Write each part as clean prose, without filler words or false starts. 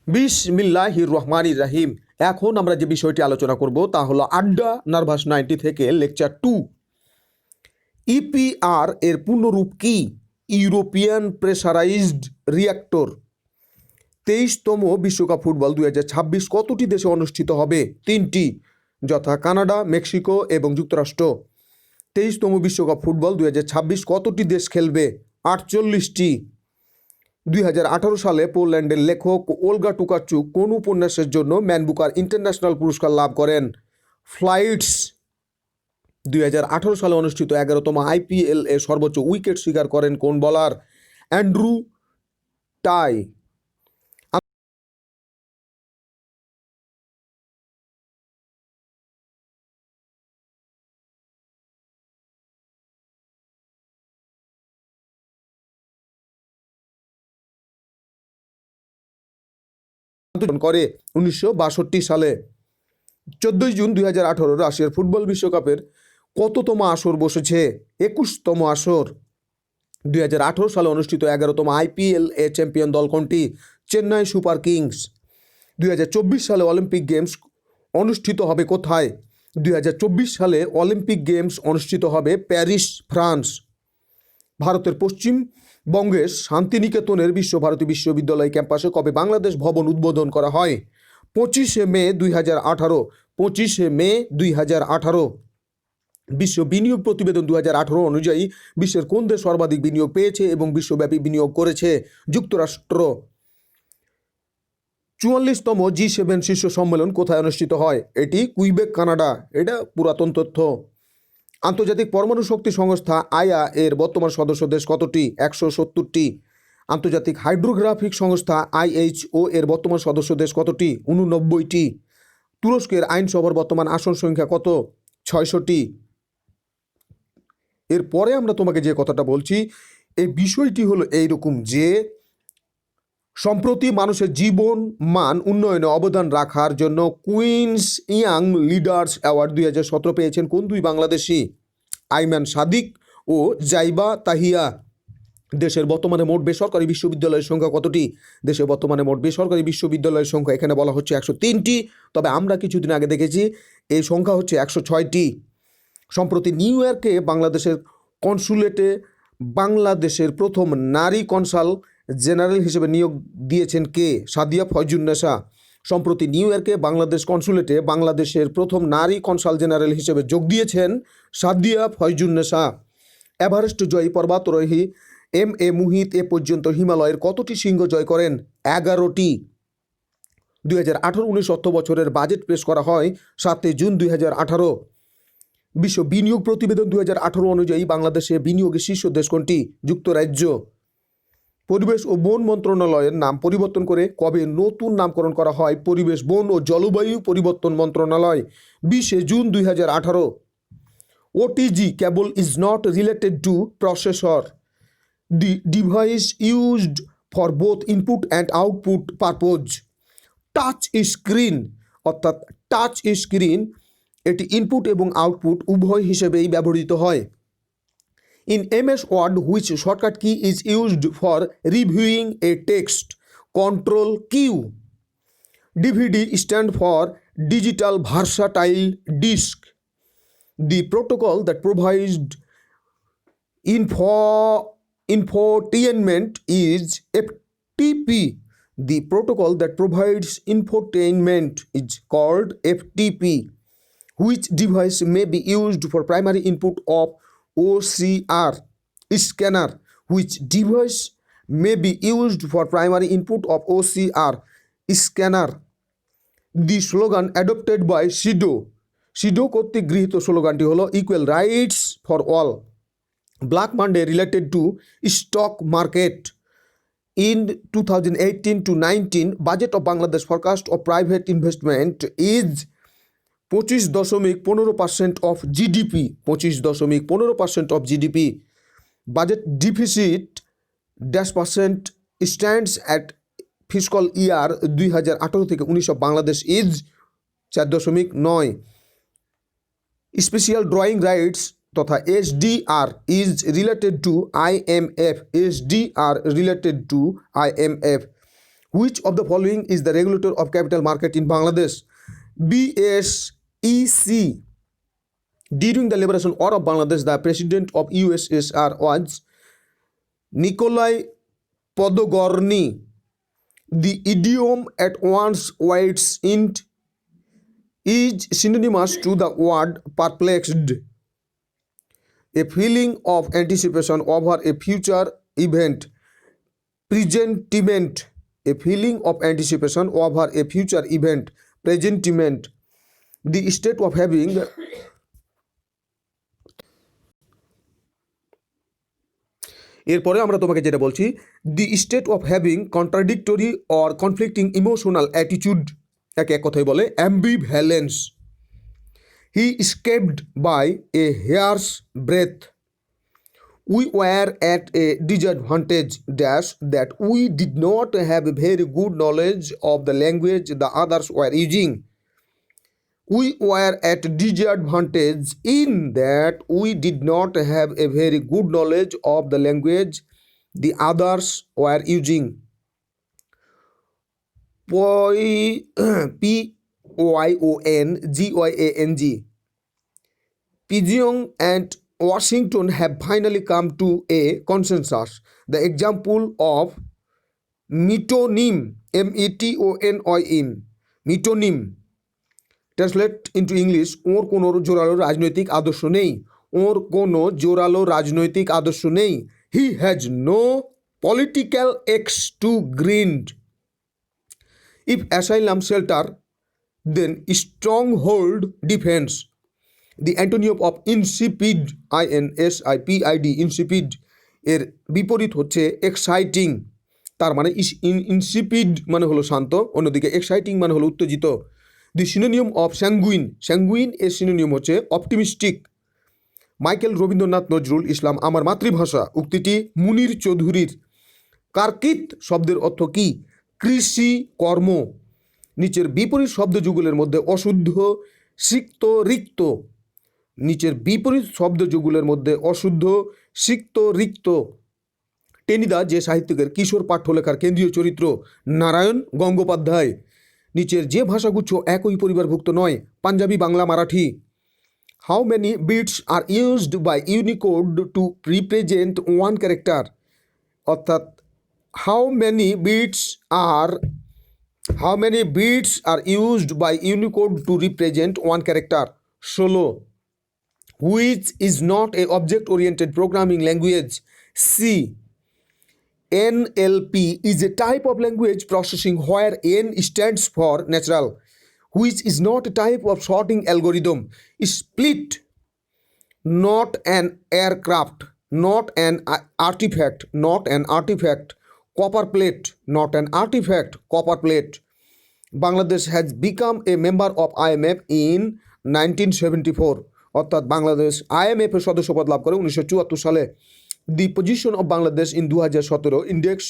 বিসমিল্লাহির রহমানির রাহিম। এখন আমরা যে বিষয়টি আলোচনা করব তা হলো আড্ডা নার্ভাস 90 থেকে লেকচার 2। ইপিআর এর পূর্ণরূপ কি? European pressurised reactor. 23তম বিশ্বকাপ ফুটবল 2026 কতটি দেশে অনুষ্ঠিত হবে? 3টি, যথা কানাডা, মেক্সিকো এবং যুক্তরাষ্ট্র। 23তম বিশ্বকাপ ফুটবল 2026 কতটি দেশ খেলবে? 48টি। 2018 সালে পোল্যান্ডের লেখক ওলগা টুকাচুক কোন উপন্যাসের জন্য ম্যান বুকার ইন্টারন্যাশনাল পুরস্কার লাভ করেন? ফ্লাইটস। 2018 সালে অনুষ্ঠিত 11তম আইপিএল এ সর্বোচ্চ উইকেট শিকার করেন কোন বোলার? অ্যান্ড্রু টাই। করে 1962 সালে। 14 জুন 2018 রাশিয়ার ফুটবল বিশ্বকাপের কততম আসর বসেছে? 21তম আসর। 2018 সালে অনুষ্ঠিত 11তম আইপিএল এ চ্যাম্পিয়ন দল কোনটি? Chennai super Kings. 2024 সালে অলিম্পিক গেমস অনুষ্ঠিত হবে কোথায়? 2024 সালে অলিম্পিক গেমস অনুষ্ঠিত হবে প্যারিস, ফ্রান্স। ভারতের পশ্চিমবঙ্গের শান্তিনিকেতনের বিশ্বভারতী বিশ্ববিদ্যালয় ক্যাম্পাসে কবে বাংলাদেশ ভবন উদ্বোধন করা হয়? 25শে মে 2018। 25শে মে 2018। বিশ্ব বিনিয়োগ প্রতিবেদন 2018 অনুযায়ী বিশ্বের কোন দেশ সর্বাধিক বিনিয়োগ পেয়েছে এবং বিশ্বব্যাপী বিনিয়োগ করেছে? যুক্তরাষ্ট্র। 44তম G7 শীর্ষ সম্মেলন কোথায় অনুষ্ঠিত হয়? এটি কুইবেক, কানাডা। এটা পুরাতন তথ্য। আন্তর্জাতিক পরমাণু শক্তি সংস্থা আইয়া এর বর্তমান সদস্য দেশ কতটি? 170টি। আন্তর্জাতিক হাইড্রোগ্রাফিক সংস্থা IHO এর বর্তমান সদস্য দেশ কতটি? 89টি। তুরস্কের আইনসভার বর্তমান আসন সংখ্যা কত? 600টি। এরপরে আমরা তোমাকে যে কথাটা বলছি, এই বিষয়টি হলো এইরকম যে সম্প্রতি মানুষের জীবন মান উন্নয়নে অবদান রাখার জন্য কুইন্স ইয়াং লিডার্স অ্যাওয়ার্ড 2017 পেয়েছেন কোন দুই বাংলাদেশি? আইমান সাদিক ও জাইবা তাহিয়া। দেশের বর্তমানে মোট বেসরকারি বিশ্ববিদ্যালয়ের সংখ্যা কতটি? দেশে বর্তমানে মোট বেসরকারি বিশ্ববিদ্যালয়ের সংখ্যা এখানে বলা হচ্ছে 103টি, তবে আমরা কিছুদিন আগে দেখেছি এই সংখ্যা হচ্ছে 106টি। সম্প্রতি নিউ ইয়র্কে বাংলাদেশের কনসুলেটে বাংলাদেশের প্রথম নারী কনসাল জেনারেল হিসেবে নিয়োগ দিয়েছেন কে? সাদিয়া ফয়জুন্নেসা। সম্প্রতি নিউ ইয়র্কে বাংলাদেশ কনসুলেটে বাংলাদেশের প্রথম নারী কনসাল জেনারেল হিসেবে যোগ দিয়েছেন সাদিয়া ফয়জুন্নেসা। এভারেস্ট জয়ী পর্বতারোহী MA মুহিত এ পর্যন্ত হিমালয়ের কতটি শৃঙ্গ জয় করেন? 11টি। 2018-19 অর্থ বছরের বাজেট পেশ করা হয় 7 জুন 2018। বিশ্ব বিনিয়োগ প্রতিবেদন 2018 অনুযায়ী বাংলাদেশে বিনিয়োগের শীর্ষ দেশ কোনটি? যুক্তরাজ্য। পরিবেশ ও বন মন্ত্রণালয়ের নাম পরিবর্তন করে কবে নতুন নামকরণ করা হয়? পরিবেশ, বন ও জলবায়ু পরিবর্তন মন্ত্রণালয়। 20 June 2018। OTG cable is not related to processor. The device used for both input and output purpose. Touch screen অর্থাৎ টাচ স্ক্রিন এটি ইনপুট এবং আউটপুট উভয় হিসেবেই ব্যবহৃত হয়। In MS Word, which shortcut key is used for reviewing a text? Control Q. DVD stand for digital versatile disk. The protocol that provides infotainment is FTP. The protocol that provides infotainment is called FTP. Which device may be used for primary input of OCR? Scanner. Which device may be used for primary input of OCR? Scanner. The slogan adopted by SIDO কর্তৃক গৃহীত স্লোগানটি হলো equal rights for all. Black Monday related to stock market. In 2018-19 budget of Bangladesh forecast of private investment is 25.15% of GDP. 25.15% of GDP. Budget deficit -% stands at fiscal year 2018 থেকে 19 Bangladesh is 4.9। Special drawing rights তথা SDR is related to IMF. SDR related to IMF. Which of the following is the regulator of capital market in Bangladesh? BSEC. During the liberation war of Bangladesh, the president of USSR was Nikolai Podgorny. The idiom at once whites int is synonymous to the word perplexed, a feeling of anticipation over a future event. Presentiment, a feeling of anticipation over a future event. Presentiment, the state of having এরপরে আমরা তোমাকে যেটা বলছি, the state of having contradictory or conflicting emotional attitude, একে এক কথায় বলে ambivalence. He escaped by a hair's breath. We were at a disadvantage dash that we did not have a very good knowledge of the language the others were using. We were at disadvantage in that we did not have a very good knowledge of the language the others were using. Pyongyang. Pyongyang and Washington have finally come to a consensus. The example of metonym, METONYM, metonym, translate into English, ওর কোনো জোরালো রাজনৈতিক আদর্শ নেই। ওর কোনো জোরালো রাজনৈতিক আদর্শ নেই। He has no political axe to grind. If asylum shelter then strong hold defence. The antonym of insipid, INSIPID, insipid এর বিপরীত হচ্ছে এক্সাইটিং। তার মানে ইনসিপিড মানে হলো শান্ত, অন্যদিকে এক্সাইটিং মানে হলো উত্তেজিত। দি সিনোনিম অফ স্যাঙ্গুইন, স্যাঙ্গুইন এর সিনোনিম হচ্ছে অপটিমিস্টিক। মাইকেল রবীন্দ্রনাথ নজরুল ইসলাম আমার মাতৃভাষা উক্তিটি মুনির চৌধুরীর। কার্কিত শব্দের অর্থ কি? কৃষি কর্ম। নিচের বিপরীত শব্দযুগলের মধ্যে অশুদ্ধ, সিক্ত, রিক্ত। নিচের বিপরীত শব্দযুগলের মধ্যে অশুদ্ধ, সিক্ত, রিক্ত। টেনিদা যে সাহিত্যিকের কিশোর পাঠ্যলেখার কেন্দ্রীয় চরিত্র? নারায়ণ গঙ্গোপাধ্যায়। নিচের যে ভাষাগুচ্ছ একই পরিবারভুক্ত নয়? Punjabi, Bangla, Marathi. How many bits are used by Unicode to represent one character? অর্থাৎ how many bits are used by Unicode to represent one character? 16। Which is not a object oriented programming language? C. NLP is a type of language processing where N stands for natural, which is not a type of sorting algorithm. Split, not an aircraft, not an artifact, not an artifact. Copper plate, not an artifact, copper plate. Bangladesh has become a member of IMF in 1974. অর্থাৎ Bangladesh IMF এর সদস্যপদ লাভ করে 1974 সালে। The position of Bangladesh in 2017 index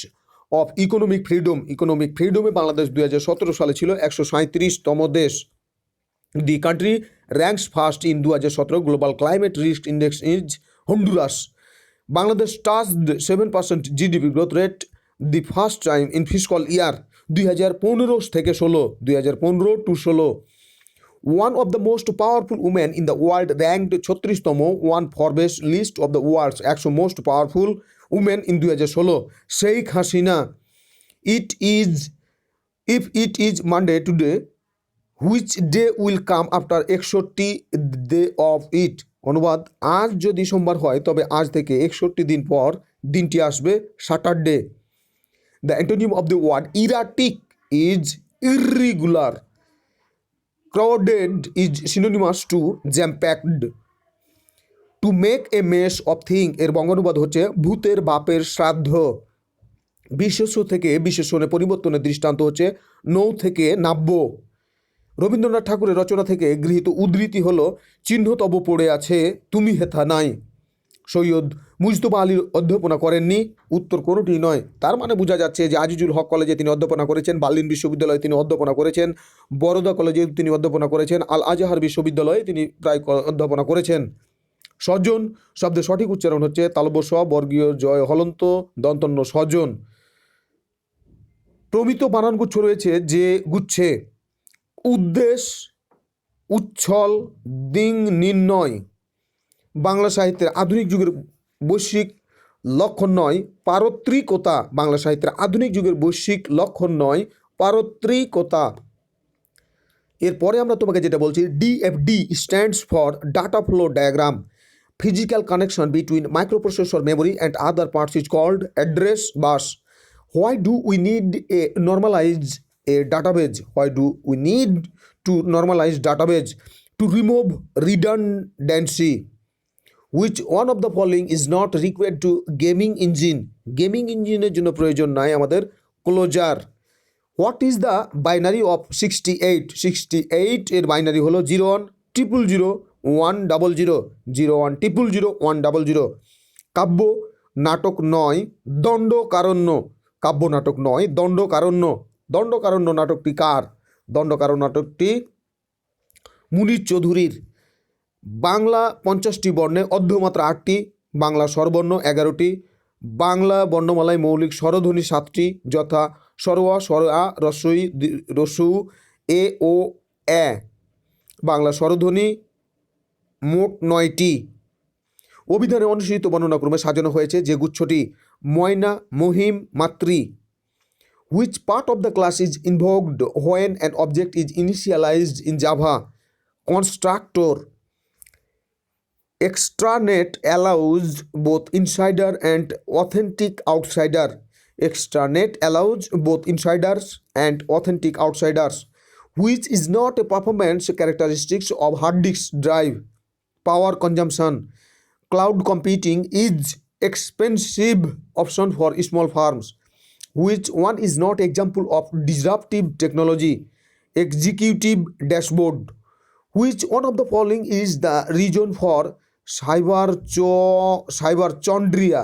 of economic ফ্রিডমে বাংলাদেশ 2017 সালে ছিল 137তম দেশ। The country ranks first in 2017 global climate risk index is Honduras. Bangladesh touched 7% GDP growth rate the first time in fiscal year 2015 থেকে 16, 2015 to 16। One of the most powerful women in the world ranked 36তম one Forbes list of the world's 100 most powerful women in 2016। Sheikh Hasina. If it is Monday today, which day will come after 61 day of it? অনুবাদ, আজ যদি সোমবার হয় তবে আজ থেকে 61 দিন পর দিনটি আসবে Saturday. The antonym of the word erratic is irregular. Crowded is synonymous to jam-packed. To make a mess of thing এর বঙ্গানুবাদ হচ্ছে ভূতের বাপের শ্রাদ্ধ। বিশেষ্য থেকে বিশেষণে পরিবর্তনের দৃষ্টান্ত হচ্ছে নৌ থেকে নাব্য। রবীন্দ্রনাথ ঠাকুরের রচনা থেকে গৃহীত উদ্ধৃতি হল চিহ্ন তব পড়ে আছে তুমি হেথা নাই। সৈয়দ মুজতবা আলী অধ্যাপনা করেননি? উত্তর কোনোটি নয়। তার মানে বোঝা যাচ্ছে যে আজিজুল হক কলেজে তিনি অধ্যাপনা করেছেন, বার্লিন বিশ্ববিদ্যালয়ে তিনি অধ্যাপনা করেছেন, বরোদা কলেজে তিনি অধ্যাপনা করেছেন, আল আজহার বিশ্ববিদ্যালয়ে তিনি প্রায় অধ্যাপনা করেছেন। স্বজন শব্দের সঠিক উচ্চারণ হচ্ছে তালব্য স বর্গীয় জয় হলন্ত দন্তন্য স্বজন। প্রমিত বানানগুচ্ছ রয়েছে যে গুচ্ছে উদ্দেশ, উচ্ছল, দিং নির্ণয় বাংলা সাহিত্যের আধুনিক যুগের বৈশ্বিক লক্ষণ নয়, পারত্রিকতা বাংলা সাহিত্যের আধুনিক যুগের বৈশ্বিক লক্ষণ নয়, পারত্রিকতা। এরপরে আমরা তোমাকে যেটা বলছি, ডিএফডি stands for data flow diagram, physical connection between microprocessor memory and other parts is called address bus. Why do we need a normalize a database? Why do we need to normalize database? To remove redundancy. Which one of the following is not required to gaming engine? Gaming engine এর জন্য প্রয়োজন নাই আমাদের closure. What is the binary of 68? 68 এর binary হলো 01000100 01000100। কাব্য নাটক নয়, দণ্ডকারণ্য। কাব্য নাটক নয়, দণ্ডকারণ্য। দণ্ডকারণ্য নাটকটি কার? দণ্ডকারণ্য নাটকটি মুনীর চৌধুরীর। বাংলা 50টি বর্ণে অর্ধমাত্রা 8টি, বাংলা স্বরবর্ণ 11টি, বাংলা বর্ণমালায় মৌলিক স্বরধ্বনি 7টি, যথা স্বরওয়া, স্বরআ, রস্বই, রস্যু, এ ও এ। বাংলা স্বরধ্বনি মোট 9টি। অভিধানে অনুসৃত বর্ণনাক্রমে সাজানো হয়েছে যে গুচ্ছটি ময়না, মহিম, মাতৃ। Which part of the class is invoked when an object is initialized in Java? Constructor. Extranet allows both insider and authentic outsider. Extranet allows both insiders and authentic outsiders. Which is not a performance characteristics of hard disk drive? Power consumption. Cloud computing is expensive option for small firms. Which one is not example of disruptive technology? Executive dashboard. Which one of the following is the reason for cyberchondria?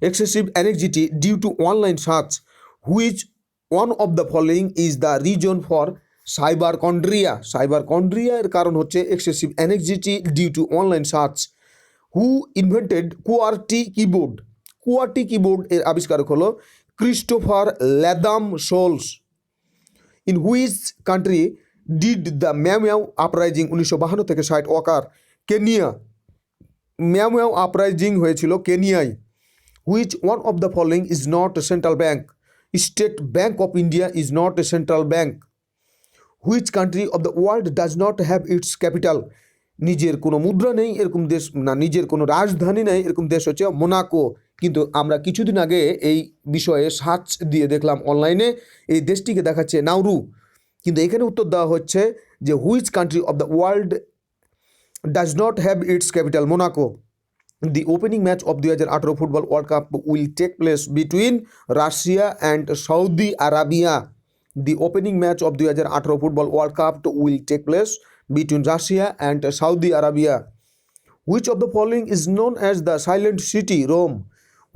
Excessive anxiety due to online search. Which one of the following is the reason for cyberchondria? Cyberchondria এর কারণ হচ্ছে excessive anxiety due to online search. Who invented QWERTY keyboard? QWERTY keyboard এর আবিষ্কারক হলো Christopher Latham Sholes. In which country did the Mau Mau uprising 1952 থেকে 60 occur? Kenya. Mau Mau uprising হয়েছিল কেনিয়ায়। Which one of the following is not a central bank? State Bank of India is not a central bank. Which country of the world does not have its capital? নিজের কোনো মুদ্রা নেই এরকম দেশ না, নিজের কোনো রাজধানী নেই এরকম দেশ হচ্ছে মোনাকো। কিন্তু আমরা কিছুদিন আগে এই বিষয়ে সার্চ দিয়ে দেখলাম অনলাইনে, এই দেশটিকে দেখাচ্ছে নাউরু। কিন্তু এখানে উত্তর দেওয়া হচ্ছে যে which country of the world does not have its capital? Monaco. The opening match of 2018 Football World Cup will take place between Russia and Saudi Arabia. The opening match of 2018 Football World Cup will take place between Russia and Saudi Arabia. Which of the following is known as the silent city, Rome?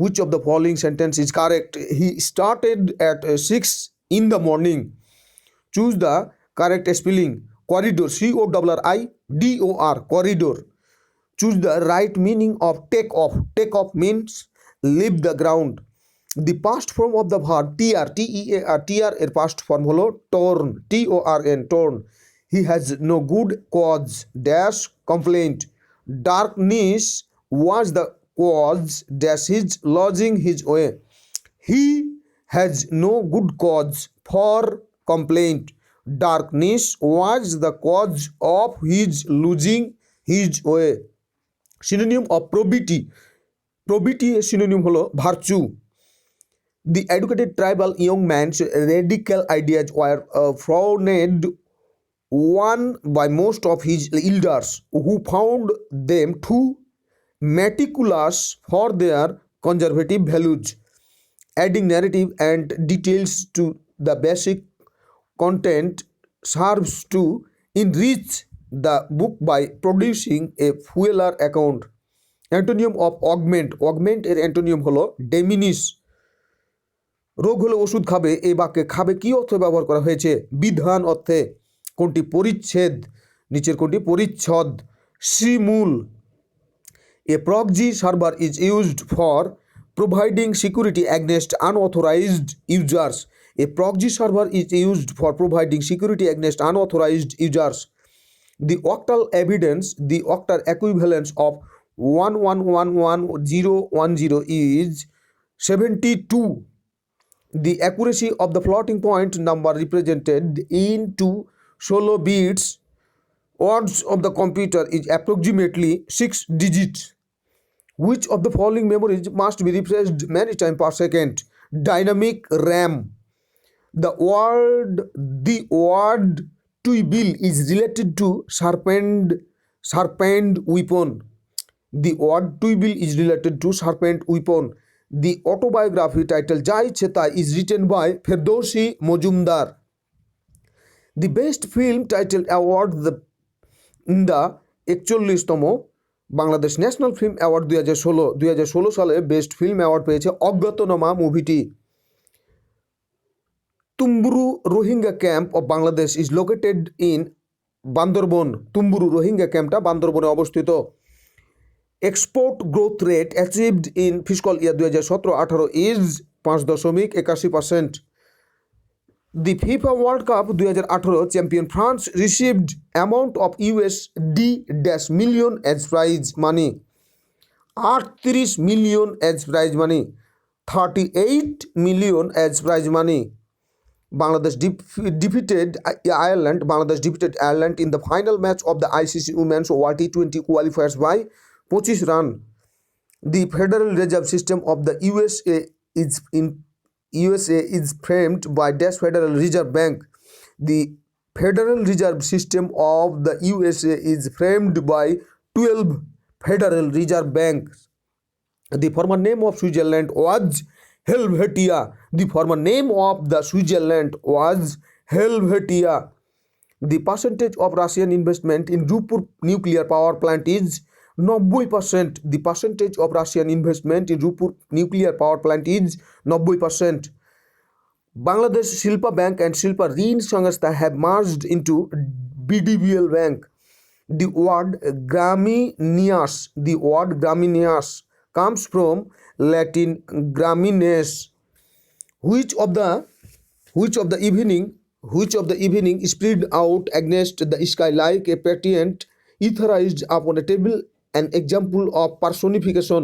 Which of the following sentence is correct? He started at 6 in the morning. Choose the correct spelling. Corridor, CORRIDOR, corridor. Choose the right meaning of take off. Take off means leave the ground. The past form of the verb TR, TEAR, TR এর past form হলো torn, TORN, torn. He has no good cause dash complaint. Darkness was the cause dash his losing his way. He has no good cause for complaint. Darkness was the cause of his losing his way. Synonym of probity. Probity এর synonym হলো virtue. The educated tribal young man's radical ideas were frowned on by most of his elders, who found them too meticulous for their conservative values. Adding narrative and details to the basic content serves to enrich the book by producing a fuller account. Antonym of augment. Augment এর antonym হলো diminish. রোগ হলে ওষুধ খাবে, এই বাক্যে খাবে কি অর্থে ব্যবহার করা হয়েছে? বিধান অর্থে। কোনটি পরিচ্ছেদ? নিচের কোনটি পরিচ্ছদ? শ্রীমূল। A proxy server is used for providing security against unauthorized users. A proxy server is used for providing security against unauthorized users. The octal evidence, the octal equivalence of 11111010 is 72. The accuracy of the floating point number represented into solo bits odds of the computer is approximately 6 digits. Which of the following memories must be refreshed many times per second? Dynamic RAM. The word twible is related to serpent weapon. The word twible is related to serpent weapon. The autobiography titled Jai Cheta is written by Ferdowsi Mojumdar. The best film title award the 41তম Bangladesh national film award 2016 সালে best film award পেয়েছে অজ্ঞাতনামা মুভিটি। Tumbru Rohingya camp of Bangladesh is located in Bandarban. Tumbru Rohingya ক্যাম্পটা বান্দরবনে অবস্থিত। Export growth rate achieved in fiscal year 2017-18 is 5.81%। The FIFA World Cup 2018 champion France received amount of USD million as prize money. 38 million as prize money. 38 million as prize money. Bangladesh defeated Ireland. Bangladesh defeated Ireland in the final match of the ICC Women's World T20 qualifiers by 25 run. The Federal Reserve System of the USA is framed by Dash Federal Reserve Bank. The Federal Reserve System of the USA is framed by 12 Federal Reserve Banks. The former name of Switzerland was Helvetia. The former name of the Switzerland was Helvetia. The percentage of Russian investment in Rupur nuclear power plant is 90%. The percentage of Russian investment in Rupur nuclear power plant is 90%. Bangladesh Shilpa Bank and Shilpa Rin Sangastha have merged into BDBL Bank. The word graminius comes from Latin gramines. Which of the evening spread out against the sky like a patent etherized upon a table, an example of personification.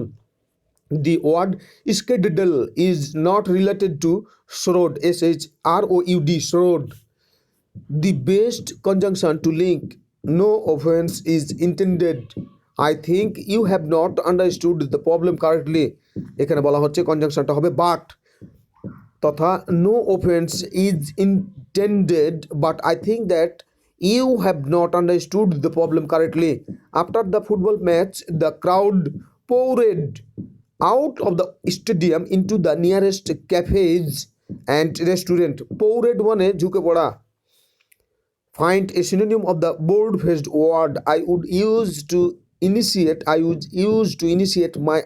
The word skedaddle is not related to shroud, SHROUD, shroud. The best conjunction to link no offense is intended. I think you have not understood the problem correctly. এখানে বলা হচ্ছে কনজাংশনটা হবে but তথা no offense is intended, but I think that you have not understood the problem correctly. After the football match, the crowd poured out of the stadium into the nearest cafes and restaurant. Poured মানে ঝুঁকে পড়া। Find a synonym of the bold-faced word I would use to initiate my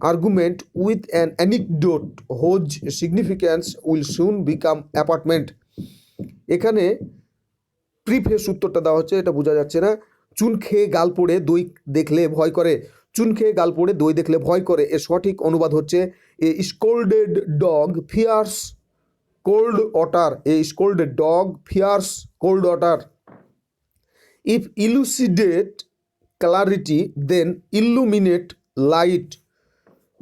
argument with an anecdote whose significance will soon become apparent. এখানে preface উত্তরটা দেওয়া হচ্ছে, এটা বোঝা যাচ্ছে না। চুন খেয়ে গাল পড়ে দই দেখলে ভয় করে। চুন খেয়ে গাল পড়ে দই দেখলে ভয় করে এর সঠিক অনুবাদ হচ্ছে a scalded dog fears cold water. A scalded dog fears cold water. If elucidate clarity then illuminate light.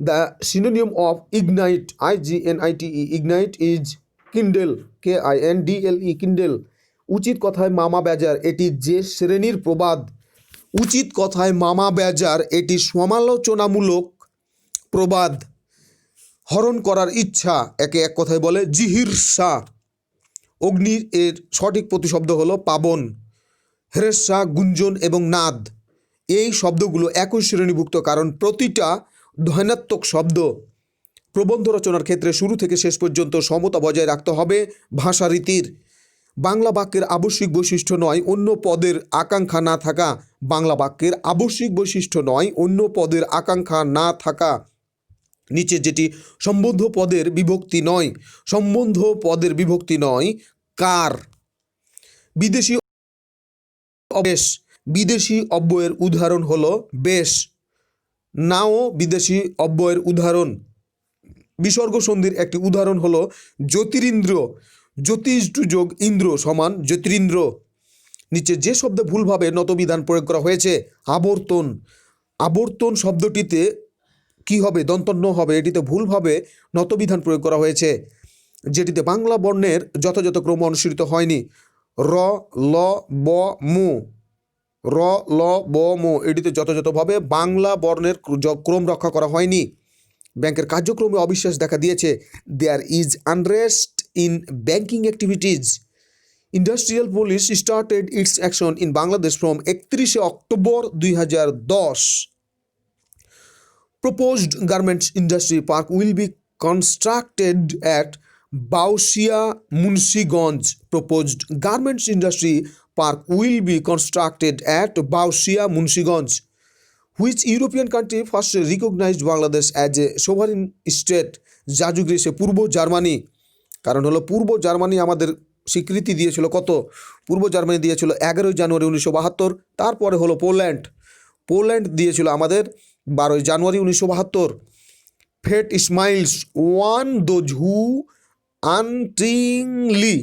The synonym of ignite, IGNITE, ignite is kindle, KINDLE, kindle. উচিত কথায় মামা বেজার এটি যে শ্রেণীর প্রবাদ। উচিত কথায় মামা বেজার এটি সমালোচনামূলক প্রবাদ। হরণ করার ইচ্ছা একে এক কথায় বলে জিহির্ষা। অগ্নির এর সঠিক প্রতিশব্দ হলো পাবন। হেরেসা, গুঞ্জন এবং নাদ এই শব্দগুলো একই শ্রেণীভুক্ত, কারণ প্রতিটা ধ্বন্যাত্মক শব্দ। প্রবন্ধ রচনার ক্ষেত্রে শুরু থেকে শেষ পর্যন্ত সমতা বজায় রাখতে হবে ভাষারীতির। বাংলা বাক্যের আবশ্যিক বৈশিষ্ট্য নয় অন্য পদের আকাঙ্ক্ষা না থাকা। বাংলা বাক্যের আবশ্যিক বৈশিষ্ট্য নয় অন্য পদের আকাঙ্ক্ষা না থাকা। নিচে যেটি সম্বন্ধ পদের বিভক্তি নয়, সম্বন্ধ পদের বিভক্তি নয় কার। বিদেশি বেশ, বিদেশি অব্যয়ের উদাহরণ হলো বেশ। নাও বিদেশি অব্যয়ের উদাহরণ। বিসর্গ সন্ধির একটি উদাহরণ হলো জ্যোতিরিন্দ্র, জ্যোতিষ যোগ ইন্দ্র সমান জ্যোতিরিন্দ্র। নিচে যে শব্দে ভুলভাবে নতবিধান প্রয়োগ করা হয়েছে, আবর্তন। আবর্তন শব্দটিতে কি হবে? দন্তন্য হবে। এটিতে ভুলভাবে নতবিধান প্রয়োগ করা হয়েছে, যেটিতে বাংলা বর্ণের যথাযথ ক্রম অনুসৃত হয়নি। র, ল, ব, মো, র, ল, ব, মো এটিতে যথাযথভাবে বাংলা বর্ণের ক্রম রক্ষা করা হয়নি। ব্যাংকের কার্যক্রমে অবিশ্বাস দেখা দিয়েছে। There is unrest in banking activities. Industrial police started its action in Bangladesh from 31 October 2010। Proposed garments industry park will be constructed at Bausia, Munsiganj. Proposed garments industry park will be constructed at Bausia, Munsiganj. Which European country first recognized Bangladesh as a sovereign state? জাজু গ্রিসে, পূর্ব Germany. কারণ হলো পূর্ব Germany আমাদের স্বীকৃতি দিয়েছিল কত? পূর্ব Germany দিয়েছিল 11 জানুয়ারি 1972। তারপরে হলো পোল্যান্ড, পোল্যান্ড দিয়েছিল আমাদের 12 জানুয়ারি 1972। Fate smiles on those who unwittingly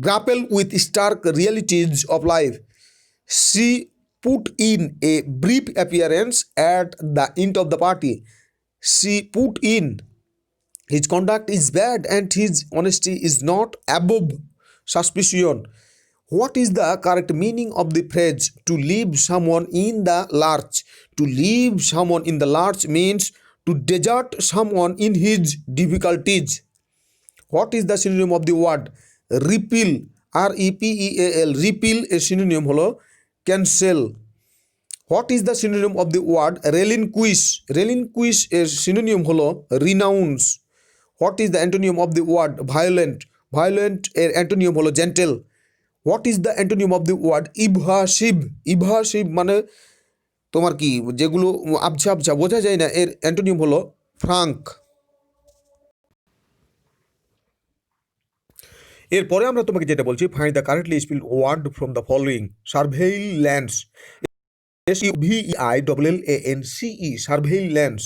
grapple with stark realities of life. She put in a brief appearance at the end of the party. She put in, his conduct is bad and his honesty is not above suspicion. What is the correct meaning of the phrase to leave someone in the lurch? To leave someone in the lurch means to desert someone in his difficulties. What is the synonym of the word repeal? R-E-P-E-A-L. Repeal a synonym হলো cancel. What is the synonym of the word relinquish? Relinquish a synonym holo renounce. What is the antonym of the word violent? Violent এর antonym হলো gentle. What is the antonym of the word evasive? Evasive মানে তোমার কি, যেগুলো আবছা আবছা বোঝা যায় না, এর antonym হলো frank. এরপরে আমরা তোমাকে যেটা বলছি, find the correctly spelled word from the following. Surveillance, SUVEILLANCE, surveillance.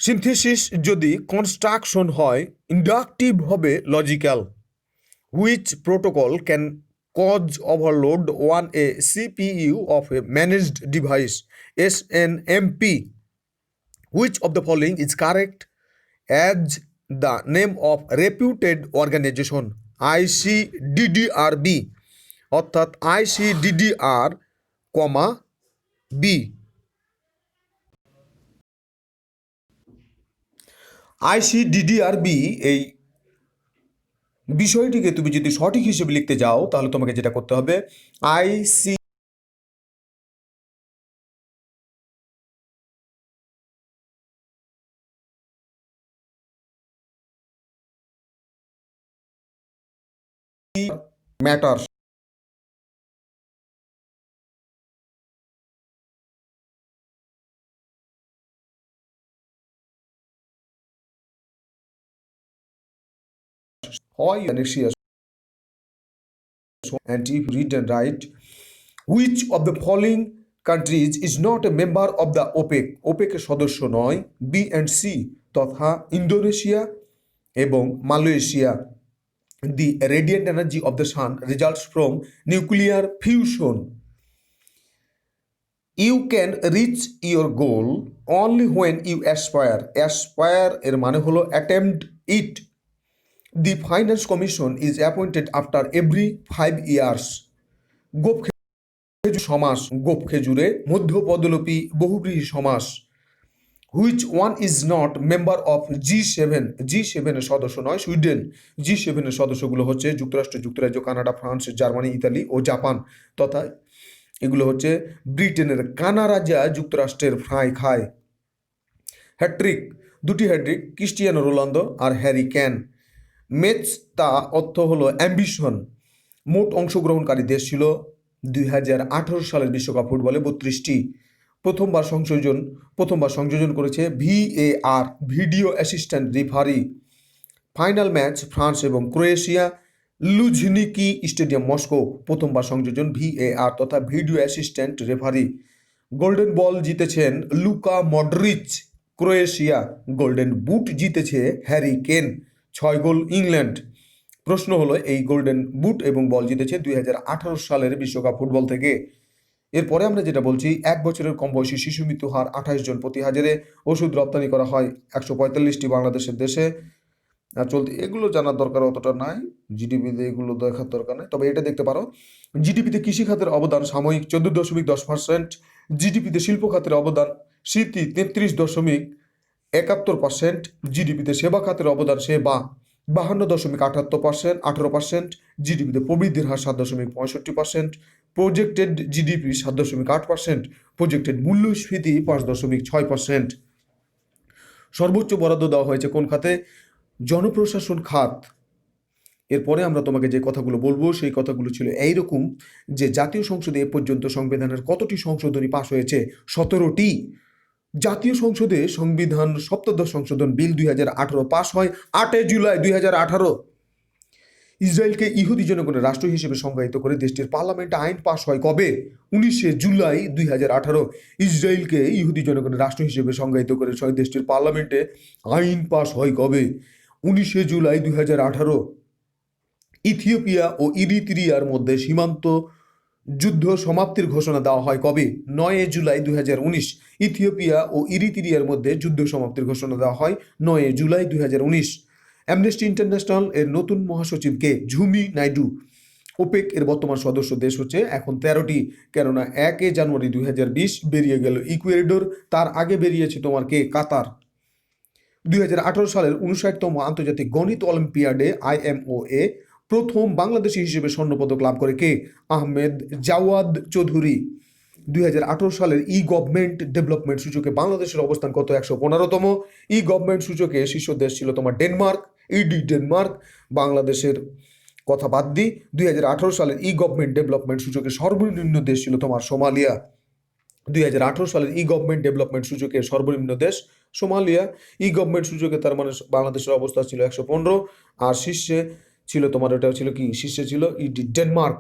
Synthesis যদি কনস্ট্রাকশন হয়, ইন্ডাকটিভ হবে logical. Which protocol can cause overload on a CPU of a managed device? SNMP. Which of the following is correct as the name of reputed organization? ICDDRB, অর্থাৎ ICDDR, B. ICDDRB এই বিষয়টিকে তুমি যদি সঠিক হিসেবে লিখতে যাও, তাহলে তোমাকে যেটা করতে হবে, IC matters. Why anxious? And if read and write, which of the following countries is not a member of the OPEC? OPEC এর সদস্য নয়, B and C তথা ইন্দোনেশিয়া এবং Malaysia. The radiant energy of the sun results from nuclear fusion. You can reach your goal only when you aspire. Aspire এর মানে হলো attempt it. The Finance Commission is appointed after every 5 years. গোপ খেজুর সমাস, গোপ খেজুরে মধ্যপদলোপী বহুব্রীহি সমাস। Which one is not member of G7? G7 এর সদস্য নয় Sweden. G7 এর সদস্যগুলো হচ্ছে যুক্তরাষ্ট্র, যুক্তরাজ্য, কানাডা, ফ্রান্স, জার্মানি, ইতালি ও জাপান, তথা এগুলো হচ্ছে ব্রিটেনের কানারাজা যুক্তরাষ্ট্রের ফ্রাই খায়। হ্যাট্রিক, দুটি হ্যাট্রিক, ক্রিস্টিয়ানো রোনালদো আর হ্যারি ক্যান। ম্যাচ তা অর্থ হলো অ্যাম্বিশন। মোট অংশগ্রহণকারী দেশ ছিল 2018 সালের বিশ্বকাপ ফুটবলে 32টি। প্রথমবার সংযোজন করেছে VAR, video assistant referee. Final match France এবং ক্রোয়েশিয়া, লুঝনিকি স্টেডিয়াম, মস্কো। প্রথমবার সংযোজন VAR তথা video assistant referee. Golden ball জিতেছেন Luka Modric. Croatia. Golden boot জিতেছে হ্যারি কেন, 6 গোল ইংল্যান্ড। প্রশ্ন হলো এই গোল্ডেন বুট এবং বল জিতেছে 2018 সালের বিশ্বকাপ ফুটবল থেকে। এরপরে আমরা যেটা বলছি, 1 বছরের কম বয়সী শিশু মৃত্যু হার 28 জন প্রতি হাজারে। ওষুধ রপ্তানি করা হয় 145টি বাংলাদেশের দেশে। চলতি এগুলো জানার দরকার অতটা নাই, জিডিপিতে এগুলো দেখার দরকার নেই, তবে এটা দেখতে পারো। জিডিপিতে কৃষি খাতের অবদান সাময়িক 14.10%, জিডিপিতে শিল্প খাতের অবদান স্মৃতি 33.71%, জিডিপিতে সেবা খাতের অবদান সেবা 52.78%, জিডিপিতে প্রবৃদ্ধির হার 7.65%, প্রজেক্টেড জিডিপি 7.8%, প্রজেক্টেড মূল্যস্ফীতি 5.6%। সর্বোচ্চ বরাদ্দ দেওয়া হয়েছে কোন খাতে? জনপ্রশাসন খাত। এরপরে আমরা তোমাকে যে কথাগুলো বলবো সেই কথাগুলো ছিল এইরকম যে জাতীয় সংসদে এ পর্যন্ত সংবিধানের কতটি সংশোধনী পাশ হয়েছে? 17টি। জাতীয় সংসদে সংবিধান সপ্তদশ সংশোধন বিল 2018 পাশ হয় 8 জুলাই 2018। ইসরায়েলকে ইহুদি জনগণের রাষ্ট্র হিসেবে সংজ্ঞায়িত করে দেশটির পার্লামেন্টে আইন পাশ হয় কবে? 19 জুলাই 2018। ইসরায়েলকে ইহুদি জনগণের রাষ্ট্র হিসেবে সংজ্ঞায়িত করে দেশটির পার্লামেন্টে আইন পাশ হয় কবে? 19 জুলাই 2018। ইথিওপিয়া ও ইরিত্রিয়ার মধ্যে সীমান্ত যুদ্ধ সমাপ্তির ঘোষণা দেওয়া হয় কবে? 9 জুলাই 2019। ইথিওপিয়া ও ইরিত্রিয়ার মধ্যে যুদ্ধ সমাপ্তির ঘোষণা দেওয়া হয় 9 জুলাই 2019। অ্যামনেস্টি ইন্টারন্যাশনাল এর নতুন মহাসচিব কে? ঝুমি নাইডু। ওপেক এর বর্তমান সদস্য দেশ হচ্ছে এখন 13টি, কেননা 1 জানুয়ারি 2020 বেরিয়ে গেল ইকুয়েডর, তার আগে বেরিয়েছে তোমার কে? কাতার। 2018 সালের 59তম আন্তর্জাতিক গণিত অলিম্পিয়াডে IMOA প্রথম বাংলাদেশি হিসেবে স্বর্ণপদক লাভ করে কে? আহমেদ জাওয়াদ চৌধুরী। 2018 সালের ই গভর্নমেন্ট ডেভেলপমেন্ট সূচকে বাংলাদেশের অবস্থান কত? 115তম। ই গভর্নমেন্ট সূচকে শীর্ষ দেশ ছিল তোমার ডেনমার্ক, ডেনমার্ক। বাংলাদেশের কথা বাদ দিই, 2018 সালের ই গভর্নমেন্ট ডেভেলপমেন্ট সূচকে সর্বনিম্ন দেশ ছিল তোমার সোমালিয়া। 2018 সালের ই গভর্নমেন্ট ডেভেলপমেন্ট সূচকের সর্বনিম্ন দেশ সোমালিয়া। ই গভর্নমেন্ট সূচকে তার মানে বাংলাদেশের অবস্থা ছিল 115, আর শীর্ষে ছিল তোমার, ওটা ছিল কি? শীর্ষে ছিল ডেনমার্ক।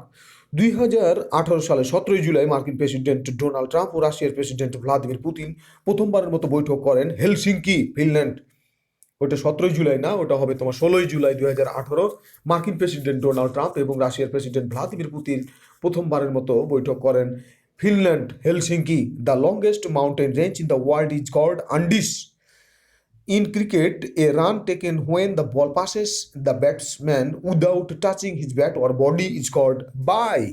2018 সালে 17 জুলাই মার্কিন প্রেসিডেন্ট ডোনাল্ড ট্রাম্প ও রাশিয়ার প্রেসিডেন্ট ভ্লাদিমির পুতিন প্রথমবারের মতো বৈঠক করেন হেলসিঙ্কি, ফিনল্যান্ড। ওটা 17 জুলাই না, ওটা হবে তোমার 16 জুলাই 2018। মার্কিন প্রেসিডেন্ট ডোনাল্ড ট্রাম্প এবং রাশিয়ার প্রেসিডেন্ট ভ্লাদিমির পুতিন প্রথমবারের মতো বৈঠক করেন Finland, Helsinki. The longest mountain range in the world is called Andes. In cricket, a run taken when the ball passes the batsman without touching his bat or body is called bye.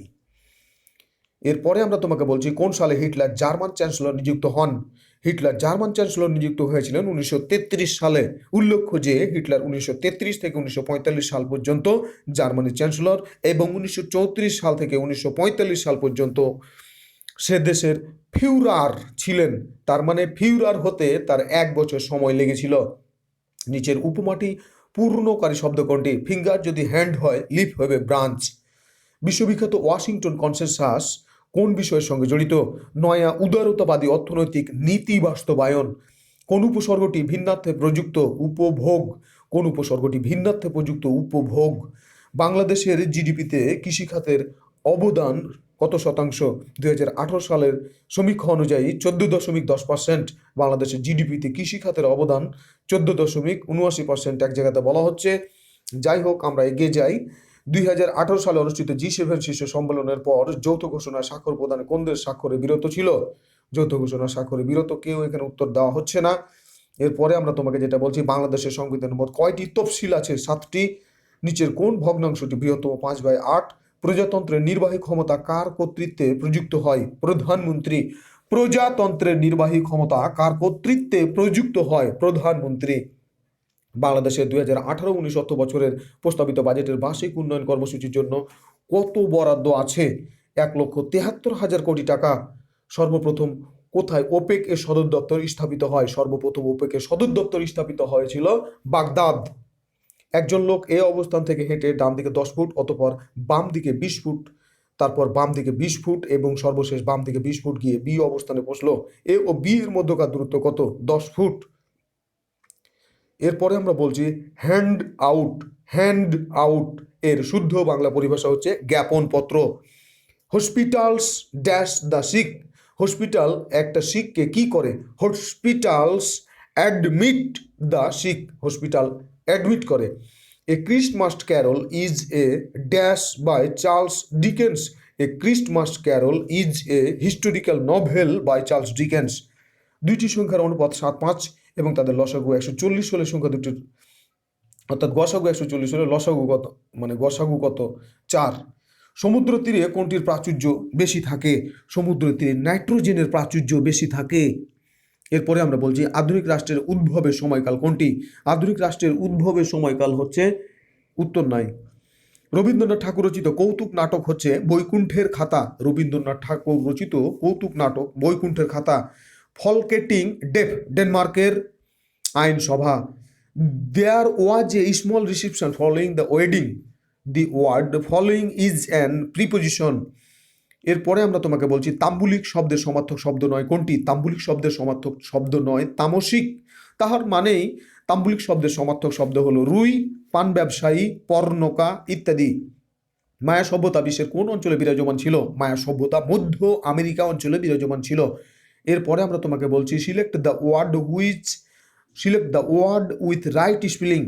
এরপরে আমরা তোমাকে বলছি কোন সালে Hitler German chancellor নিযুক্ত হন? Hitler German chancellor নিযুক্ত হয়েছিলেন 1933 সালে। উল্লেখ্য যে হিটলার 1933 থেকে 1945 সাল পর্যন্ত জার্মানির চ্যান্সেলর এবং 1934 সাল থেকে 1945 সাল পর্যন্ত সে দেশের ফিউরার ছিলেন। তার মানে ফিউরার হতে তার 1 বছর সময় লেগেছিল। নিচের উপমাটি পূর্ণকারী শব্দ কোনটি? ফিঙ্গার যদি হ্যান্ড হয়, লিপ হবে ব্রাঞ্চ। বিশ্ববিখ্যাত ওয়াশিংটন কনসেনসাস কোন বিষয়ের সঙ্গে জড়িত? নয়া উদারতাবাদী অর্থনৈতিক নীতি বাস্তবায়ন। কোন উপসর্গটি ভিন্নার্থে প্রযুক্ত? উপভোগ। কোন উপসর্গটি ভিন্নার্থে প্রযুক্ত? উপভোগ। বাংলাদেশের জিডিপিতে কৃষিখাতের অবদান কত শতাংশ? 2018 সালের সমীক্ষা অনুযায়ী 14.10%। বাংলাদেশের জিডিপিতে কৃষিখাতের অবদান 14.79%। এক জায়গাতে বলা হচ্ছে। যাই হোক, আমরা এগিয়ে যাই। 2018 সালে অনুষ্ঠিত G7 শীর্ষ সম্মেলনের পর যৌথ ঘোষণা স্বাক্ষর প্রদানে কোন দেশ স্বাক্ষরে বিরত ছিল? যৌথ ঘোষণা স্বাক্ষরে বিরত কেউ এখানে উত্তর দেওয়া হচ্ছে না। এরপরে আমরা তোমাকে যেটা বলছি, বাংলাদেশের সংবিধানের মোট কয়টি তফসিল আছে? 7টি। নিচের কোন ভগ্নাংশটি বৃহত্তম 5/8? প্রজাতন্ত্রের নির্বাহী ক্ষমতা কার কর্তৃত্বে প্রযুক্ত হয়? প্রধানমন্ত্রী। প্রজাতন্ত্রের নির্বাহী ক্ষমতা কার কর্তৃত্বে প্রযুক্ত হয়? প্রধানমন্ত্রী। বাংলাদেশের 2018-19 অর্থ বছরের প্রস্তাবিত বাজেটের বার্ষিক উন্নয়ন কর্মসূচির জন্য কত বরাদ্দ আছে? 1,73,000 কোটি টাকা। সর্বপ্রথম কোথায় ওপেক এর সদর দপ্তর স্থাপিত হয়? সর্বপ্রথম ওপেক এর সদর দপ্তর স্থাপিত হয়েছিল বাগদাদ। একজন লোক এ অবস্থান থেকে হেঁটে ডান দিকে 10 ফুট, অতঃপর বাম দিকে 20 ফুট, তারপর বাম দিকে 20 ফুট এবং সর্বশেষ বাম দিকে 20 ফুট গিয়ে বি অবস্থানে বসলো। এ ও বি এর মধ্যকার দূরত্ব কত? 10 ফুট। এরপরে আমরা বলছি হ্যান্ড আউট। হ্যান্ড আউট এর শুদ্ধ বাংলা পরিভাষা হচ্ছে জ্ঞাপনপত্র। Hospitals dash the sick. Hospital একটা সিককে কি করে? Hospitals admit the sick, hospital admit করে। A Christmas carol is a dash by Charles Dickens. A Christmas carol is a historical novel by Charles Dickens. দুইটি সংখ্যার অনুপাত 7-5 এবং তাদের লসাগু 140 হলে সংখ্যা দুটির, অর্থাৎ গসাগু 140 হলে লসাগু কত, মানে গসাগু কত, 4। সমুদ্র তীরে কোনটির প্রাচুর্য বেশি থাকে? সমুদ্র তীরে নাইট্রোজেনের প্রাচুর্য বেশি থাকে। এরপরে আমরা বলছি আধুনিক রাষ্ট্রের উদ্ভবের সময়কাল কোনটি? আধুনিক রাষ্ট্রের উদ্ভবের সময়কাল হচ্ছে উত্তর নাই। রবীন্দ্রনাথ ঠাকুর রচিত কৌতুক নাটক হচ্ছে বৈকুণ্ঠের খাতা। রবীন্দ্রনাথ ঠাকুর রচিত কৌতুক নাটক বৈকুণ্ঠের খাতা। ফলকেটিং ডেফ, ডেনমার্কের আইনসভা। There was a small reception following the wedding. The word following is an preposition. এরপরে আমরা তোমাকে বলছি তাম্বুলিক শব্দের সমার্থক শব্দ নয় কোনটি? তাম্বুলিক শব্দের সমার্থক শব্দ নয় তামসিক। তাহার মানেই তাম্বুলিক শব্দের সমার্থক শব্দ হলো রুই, পান ব্যবসায়ী, পর্ণকা ইত্যাদি। মায়া সভ্যতা বিশ্বের কোন অঞ্চলে বিরাজমান ছিল? মায়া সভ্যতা মধ্য আমেরিকা অঞ্চলে বিরাজমান ছিল। এরপরে আমরা তোমাকে বলছি select the word with right spelling.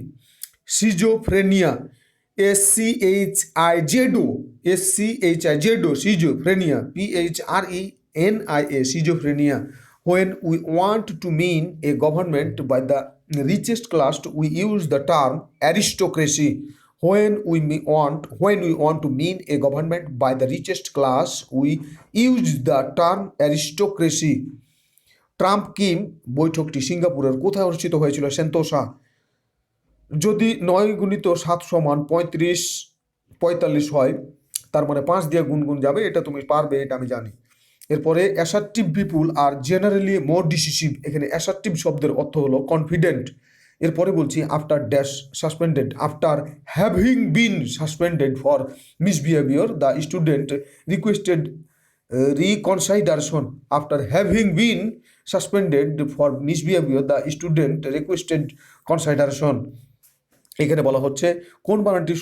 Schizophrenia, SCHIZO, schizophrenia, PHRENIA, schizophrenia. When we want to mean a government by the richest class, we use the term aristocracy. When we want to mean a government by the richest class, we use the term aristocracy. Trump Kim বৈঠকটি সিঙ্গাপুরের কোথায় অনুষ্ঠিত হয়েছিল? Sentosa. যদি 9 × 7 = 45 হয়, তার মানে 5 দিয়ে গুণ যাবে, এটা তুমি পারবে, এটা আমি জানি। এরপরে assertive people are generally more decisive. এখানে অ্যাসার্টিভ শব্দের অর্থ হলো কনফিডেন্ট। এরপরে বলছি after dash suspended. After having been suspended for misbehaviour the student requested reconsideration. After having been suspended for misbehaviour the student requested consideration. এখানে বলা হচ্ছে কোন বানানটি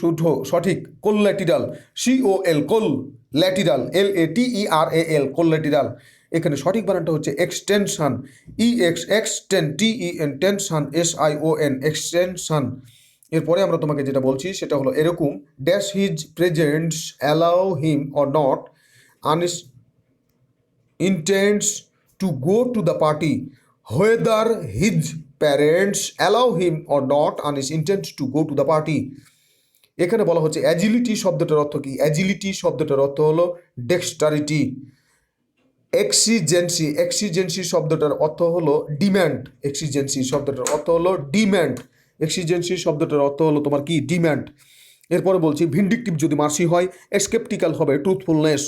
সঠিক? কোল্যাটিরাল, COL, কোল, ল্যাটিরাল, LATERAL, কোল্যাটিরাল। এখানে সঠিক বানানটা হচ্ছে extension, EXTEN, tension, SION, extension. এরপরে আমরা তোমাকে যেটা বলছি সেটা হলো এরকম, dash his presents allow him or not intends to go to the party, whether his parents allow him or not and is intends to go to the party. এখানে বলা হচ্ছে অ্যাজিলিটি শব্দটার অর্থ কি? অ্যাজিলিটি শব্দটার অর্থ হলো ডেক্সটারিটি। এক্সিজেন্সি শব্দটার অর্থ হলো ডিম্যান্ড। এক্সিজেন্সি শব্দটার অর্থ হলো ডিম্যান্ড। এক্সিজেন্সি শব্দটার অর্থ হলো তোমার কি? ডিম্যান্ড। এরপরে বলছি ভিন্ডিকটিভ যদি মার্সি হয়, স্কেপটিক্যাল হবে ট্রুথফুলনেস।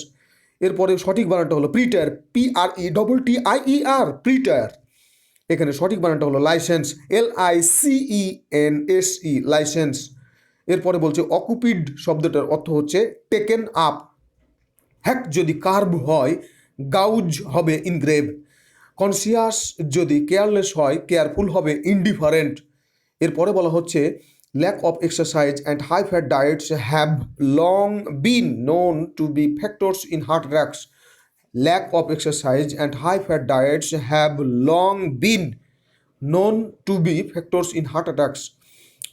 এরপরে সঠিক বানানটা হলো প্রিটায়ার, PRETTIER, প্রিটায়ার। এখানে সঠিক বানানটা হলো লাইসেন্স, LICENSE, লাইসেন্স। এরপরে বলছে অকুপিড শব্দটার অর্থ হচ্ছে টেকেন আপ। হ্যাক যদি কার্ভ হয়, গাউজ হবে ইনগ্রেভ। কনসিয়াস যদি কেয়ারলেস হয়, কেয়ারফুল হবে ইনডিফারেন্ট। এরপরে বলা হচ্ছে lack of exercise and high fat diets have long been known to be factors in heart attacks. Lack of exercise and high fat diets have long been known to be factors in heart attacks.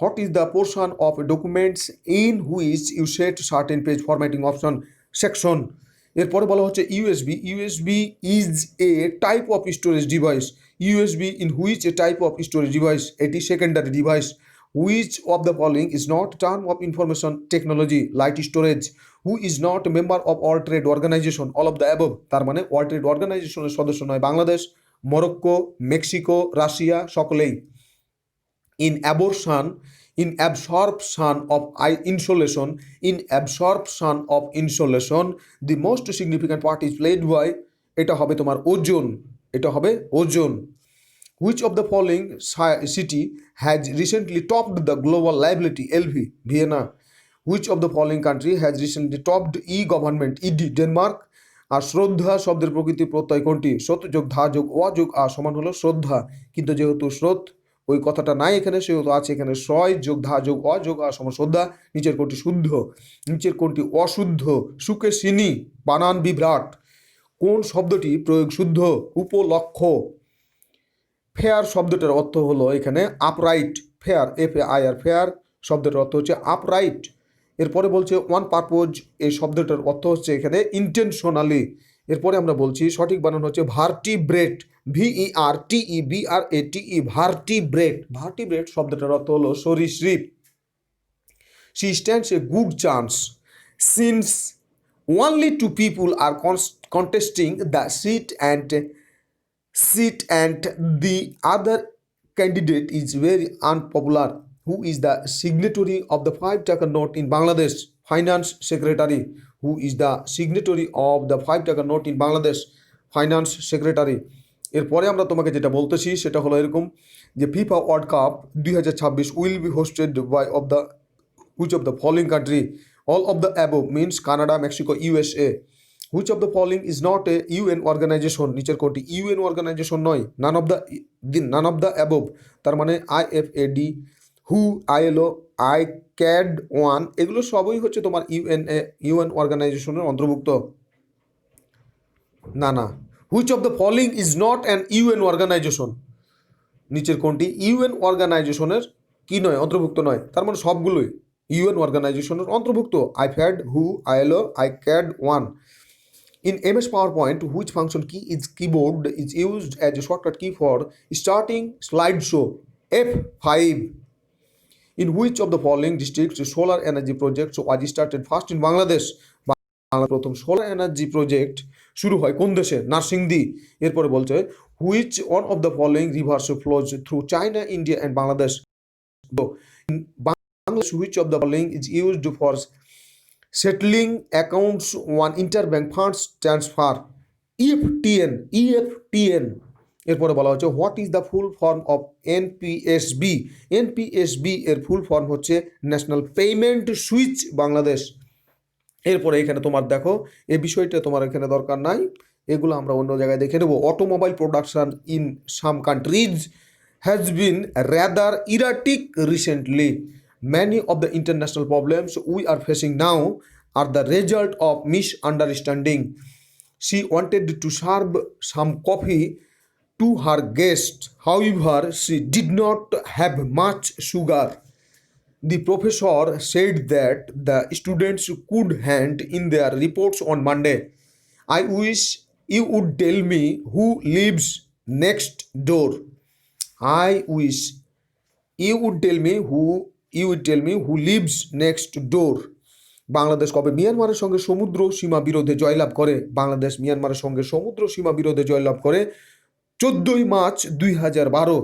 What is the portion of documents in which you set certain page formatting option? Section. এরপরে বলা হচ্ছে USB is a type of storage device. USB in which a type of storage device? এটি secondary device. Which of the following is not term of information technology? Light storage. Who is not a member of World Trade Organization? All of the above. তার মানে World Trade Organization এর সদস্য নয় Bangladesh, Morocco, Mexico, Russia, সকলেই। In absorption of insolation, the most significant part is played by, এটা হবে তোমার ওজন, এটা হবে ওজন। Which of the following city has recently topped the global liability? LV, Vienna. Which of the following country has recently topped e-government? ED, Denmark. আর শ্রদ্ধা শব্দের প্রকৃতি প্রত্যয় কোনটি? স্রোত যোগ ধা যোগ অ যোগ আ সমান হলো শ্রদ্ধা, কিন্তু যেহেতু স্রোত ওই কথাটা নাই এখানে, সেহেতু আছে এখানে সয় যোগ ধা যোগ অ যোগ আ সমান শ্রদ্ধা। নিচের কোনটি শুদ্ধ, নিচের কোনটি অশুদ্ধ? সুকে সিনি, বানান বিভ্রাট। কোন শব্দটি প্রয়োগ শুদ্ধ? উপলক্ষ। ফেয়ার শব্দটার অর্থ হলো এখানে আপরাইট, ফেয়ার, FAIR, ফেয়ার শব্দটার অর্থ হচ্ছে আপরাইট। এরপরে বলছে ওয়ান পারপোজ, এই শব্দটার অর্থ হচ্ছে এখানে ইন্টেনশনালি। এরপরে আমরা বলছি সঠিক বানান হচ্ছে ভার্টিব্রেট, VERTEBRATE, ভার্টিব্রেট। ভার্টিব্রেট শব্দটার অর্থ হলো সরীসৃপ। She stands a good chance since only two people are contesting the seat and the other candidate is very unpopular. Who is the signatory of the 5 taka note in Bangladesh? Finance Secretary. Who is the signatory of the 5 taka note in Bangladesh? Finance Secretary. এরপরে আমরা তোমাকে যেটা বলতেছি সেটা হলো এরকম যে FIFA World Cup 2026 will be hosted by of the which of the following country? All of the above means Canada, Mexico, USA. Which of the following is not a UN organization? নিচের কোনটি UN organization নয়? None of the above, তার মানে IFAD, WHO, ILO, ICAD 1 এগুলো সবই হচ্ছে তোমার UN অর্গানাইজেশনের অন্তর্ভুক্ত। না, which of the following is not an UN organization? নিচের কোনটি UN অর্গানাইজেশনের কি নয়, অন্তর্ভুক্ত নয়? তার মানে সবগুলোই UN অর্গানাইজেশনের অন্তর্ভুক্ত। IFAD, WHO, ILO, ICAD 1. In MS PowerPoint, which function key is keyboard is used as a shortcut key for starting slideshow? F5. In which of the following districts solar energy projects was started first in Bangladesh? Bangladesh প্রথম solar energy project শুরু হয় কোন দেশে? নারসিংদী। এরপরে বলছে which one of the following rivers flows through China, India and Bangladesh? In Bangladesh, which of the following is used for settling accounts on interbank funds transfer? EFTN। এরপরে বলা হচ্ছে what is the full form of NPSB? NPSB এর full form হচ্ছে national payment switch Bangladesh. এরপরে এখানে তোমার দেখো এই বিষয়টা তোমার এখানে দরকার নাই, এগুলো আমরা অন্য জায়গায় দেখে নেব। Automobile production in some countries has been rather erratic recently. Many of the international problems we are facing now are the result of misunderstanding. She wanted to serve some coffee to her guest. However, she did not have much sugar. The professor said that the students could hand in their reports on Monday. I wish you would tell me who lives next door. I wish you would tell me who lives next door. Bangladesh কবে মিয়ানমারের সঙ্গে সমুদ্র সীমা বিরোধে জয়লাভ করে? বাংলাদেশ মিয়ানমারের সঙ্গে সমুদ্র সীমা বিরোধে জয়লাভ করে 14ই মার্চ 2012।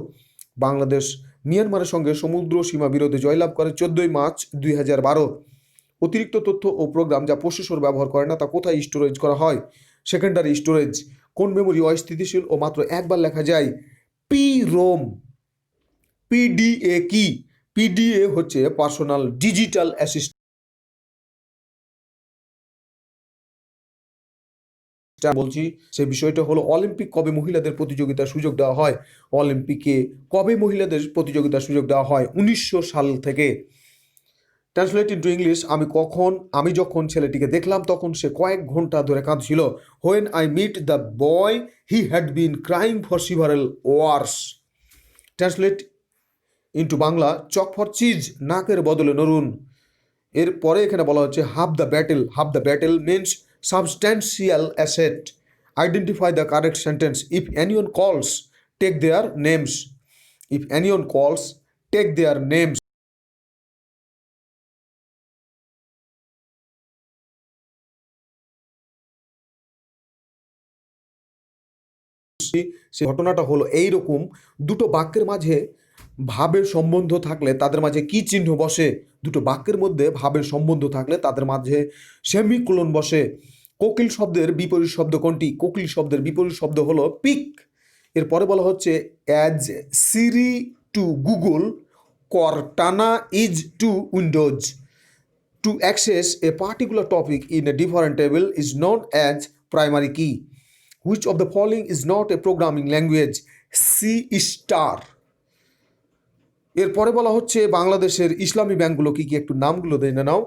বাংলাদেশ মিয়ানমারের সঙ্গে সমুদ্র সীমা বিরোধে জয়লাভ করে 14ই মার্চ 2012। অতিরিক্ত তথ্য ও প্রোগ্রাম যা প্রসেসর ব্যবহার করে না তা কোথায় স্টোরেজ করা হয়? Secondary storage. কোন মেমোরি অস্থিতিশীল ও মাত্র একবার লেখা যায়? PROM। PDA কি? PDA হচ্ছে পার্সোনাল ডিজিটাল অ্যাসিস্ট্যান্ট বলছি। সেই বিষয়টা হলো অলিম্পিক কবে মহিলাদের প্রতিযোগিতার সুযোগ দেওয়া হয়? অলিম্পিকে কবে মহিলাদের প্রতিযোগিতার সুযোগ দেওয়া হয়? 1900 সাল থেকে। Translate into English. আমি যখন ছেলেটিকে দেখলাম তখন সে কয়েক ঘন্টা ধরে কাঁদছিল। When I meet the boy he had been crying for several hours. Translate into Bangla. Chalk for cheese, নাকের বদলে নরুন। এরপরে এখানে বলা হচ্ছে half the battle. Half the battle means substantial asset. Identify the correct sentence. If anyone calls take their names. If anyone calls take their names. সেই ঘটনাটা হলো এইরকম, দুটো বাক্যের মাঝে ভাবের সম্বন্ধ থাকলে তাদের মাঝে কি চিহ্ন বসে? দুটো বাক্যের মধ্যে ভাবের সম্বন্ধ থাকলে তাদের মাঝে সেমিকোলন বসে। কোকিল শব্দের বিপরীত শব্দ কোনটি? কোকিল শব্দের বিপরীত শব্দ হলো পিক। এরপরে বলা হচ্ছে as Siri to Google, Cortana is to Windows. To access a particular topic in a different table is known as primary key. Which of the following is not a programming language? C star। এরপরে বলা হচ্ছে বাংলাদেশের ইসলামী ব্যাংকগুলো কি কি, একটু নামগুলো দেখে নাও।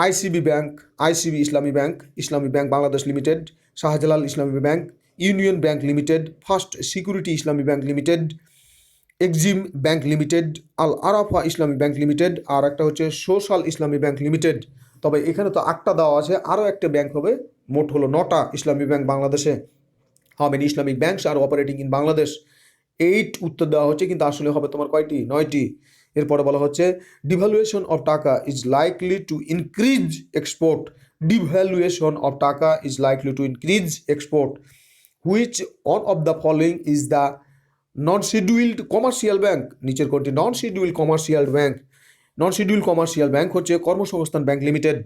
ICB bank, ICB Islami bank, Islami bank Bangladesh limited, Shahjalal Islami bank, union bank limited, first security Islami bank limited, Exim bank limited, Al Arafah Islami bank limited, আর একটা হচ্ছে সোশ্যাল ইসলামী ব্যাংক লিমিটেড। তবে এখানে তো 8টা দেওয়া আছে, আরও একটা ব্যাংক হবে, মোট হলো 9টা ইসলামী ব্যাংক বাংলাদেশে। How many Islamic banks are operating in Bangladesh? 8 উত্তর দেওয়া হচ্ছে, কিন্তু আসলে হবে তোমার কয়টি? 9টি। এরপরে বলা হচ্ছে devaluation of taka is likely to increase export. Devaluation of taka is likely to increase export. Which on of the following is the non scheduled commercial bank? নিচের কোনটি non scheduled commercial bank? Non scheduled commercial bank হচ্ছে Karmasangsthan bank limited.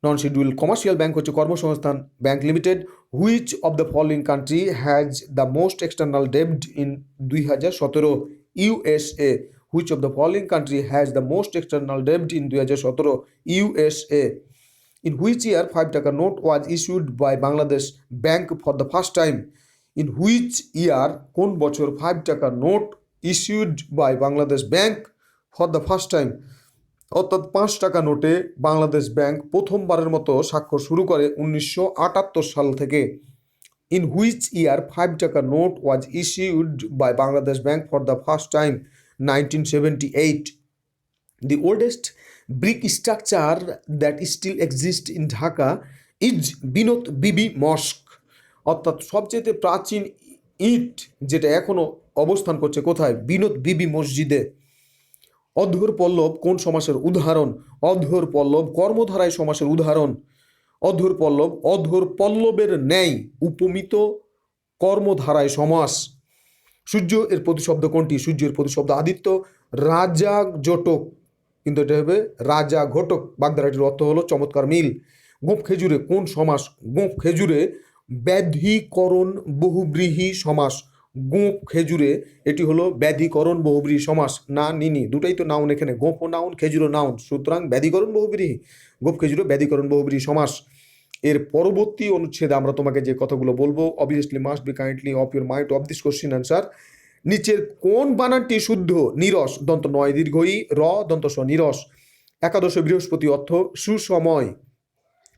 Non schedule commercial bank হচ্ছে Karmasangsthan bank limited. Which of the following country has the most external ডেব্ট in 2017? USA. Which of the following country has the most external ডেব্ট in 2017? USA. In which year 5 taka note was issued by Bangladesh Bank for the first time? In which year কোন বছর 5 taka note issued by Bangladesh Bank for the first time? অর্থাৎ 5 টাকা নোটে Bangladesh bank প্রথমবারের মতো স্বাক্ষর শুরু করে 1978 সাল থেকে। In which year 5 taka note was issued by Bangladesh Bank for the first time? 1978. The oldest brick structure that still exists in Dhaka is Binat Bibi mosque. অর্থাৎ সবচেয়ে প্রাচীন ইট যেটা এখনো অবস্থান করছে কোথায়? বিনোদ বিবি মসজিদে। অধর পল্লব কোন সমাসের উদাহরণ? অধর পল্লব কর্মধারায় সমাসের উদাহরণ। অধর পল্লব অধর পল্লবের ন্যায় উপমিত কর্মধারায় সমাস। সূর্য এর প্রতিশব্দ কোনটি? সূর্যের প্রতিশব্দ আদিত্য। রাজা জটক, কিন্তু এটা হবে রাজা ঘটক। বাগধারাটির অর্থ হলো চমৎকার মিল। গোঁফ খেজুরে কোন সমাস? গোঁফ খেজুরে ব্যাধিকরণ বহুব্রীহি সমাস। গোঁফ খেজুরে এটি হলো ব্যাধিকরণ বহুব্রীহি সমাস। না নিনি দুটাই তো নাউন, এখানে গোঁফও নাউন খেজুরও নাউন, সুতরাং ব্যাধিকরণ বহুব্রীহি। গোঁফ খেজুরে ব্যাধিকরণ বহুব্রীহি সমাস। এর পরবর্তী অনুচ্ছেদে আমরা তোমাকে যে কথাগুলো বলবো, obviously must be kindly of your mind of this question answer. নিচের কোন বানানটি শুদ্ধ? নিরস দন্ত নয় দীর্ঘই র দন্ত স নিরস। একাদশ বৃহস্পতি অর্থ সুসময়।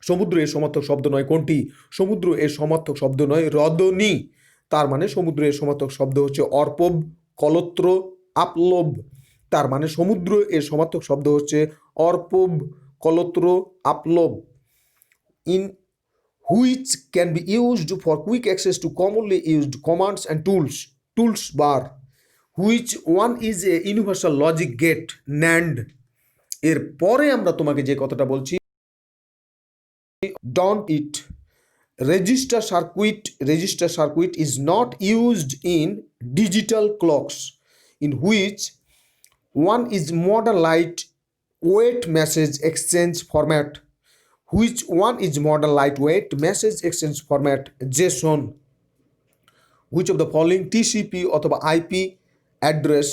সমুদ্র এর সমার্থক শব্দ নয় কোনটি? সমুদ্র এর সমার্থক শব্দ নয় রদনী। তার মানে সমুদ্র এর সমার্থক শব্দ হচ্ছে অর্পব, কলত্র, আপলব। তার মানে সমুদ্র এর সমার্থক শব্দ হচ্ছে অর্পব, কলত্র, আপলব। In which can be used for quick access to commonly used commands and tools? Tools bar. Which one is a universal logic gate? NAND. এর পরে আমরা তোমাকে যে কথাটা বলছি, don't it. Register circuit is not used in digital clocks. In which one is modern lightweight message exchange format? Which one is modern lightweight message exchange format? JSON. Which of the following TCP অথবা IP address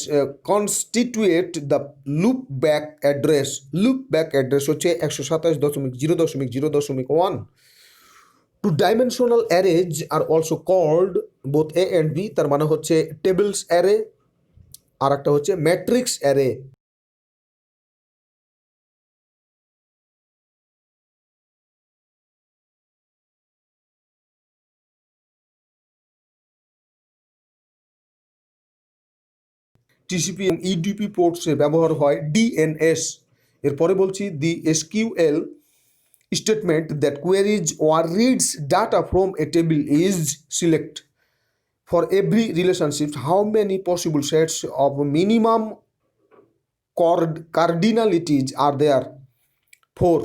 constitute the loopback address? Loopback address হচ্ছে 127.0.0.1. Two dimensional arrays are also called both A and B, তার মানে হচ্ছে tables array আর একটা হচ্ছে matrix array. TCP এবং EDP পোর্টসে ব্যবহার হয় ডিএনএস। এরপরে বলছি the SQL statement that queries or reads data from a table is select. For every relationship, how many possible sets of minimum cardinalities are there? 4.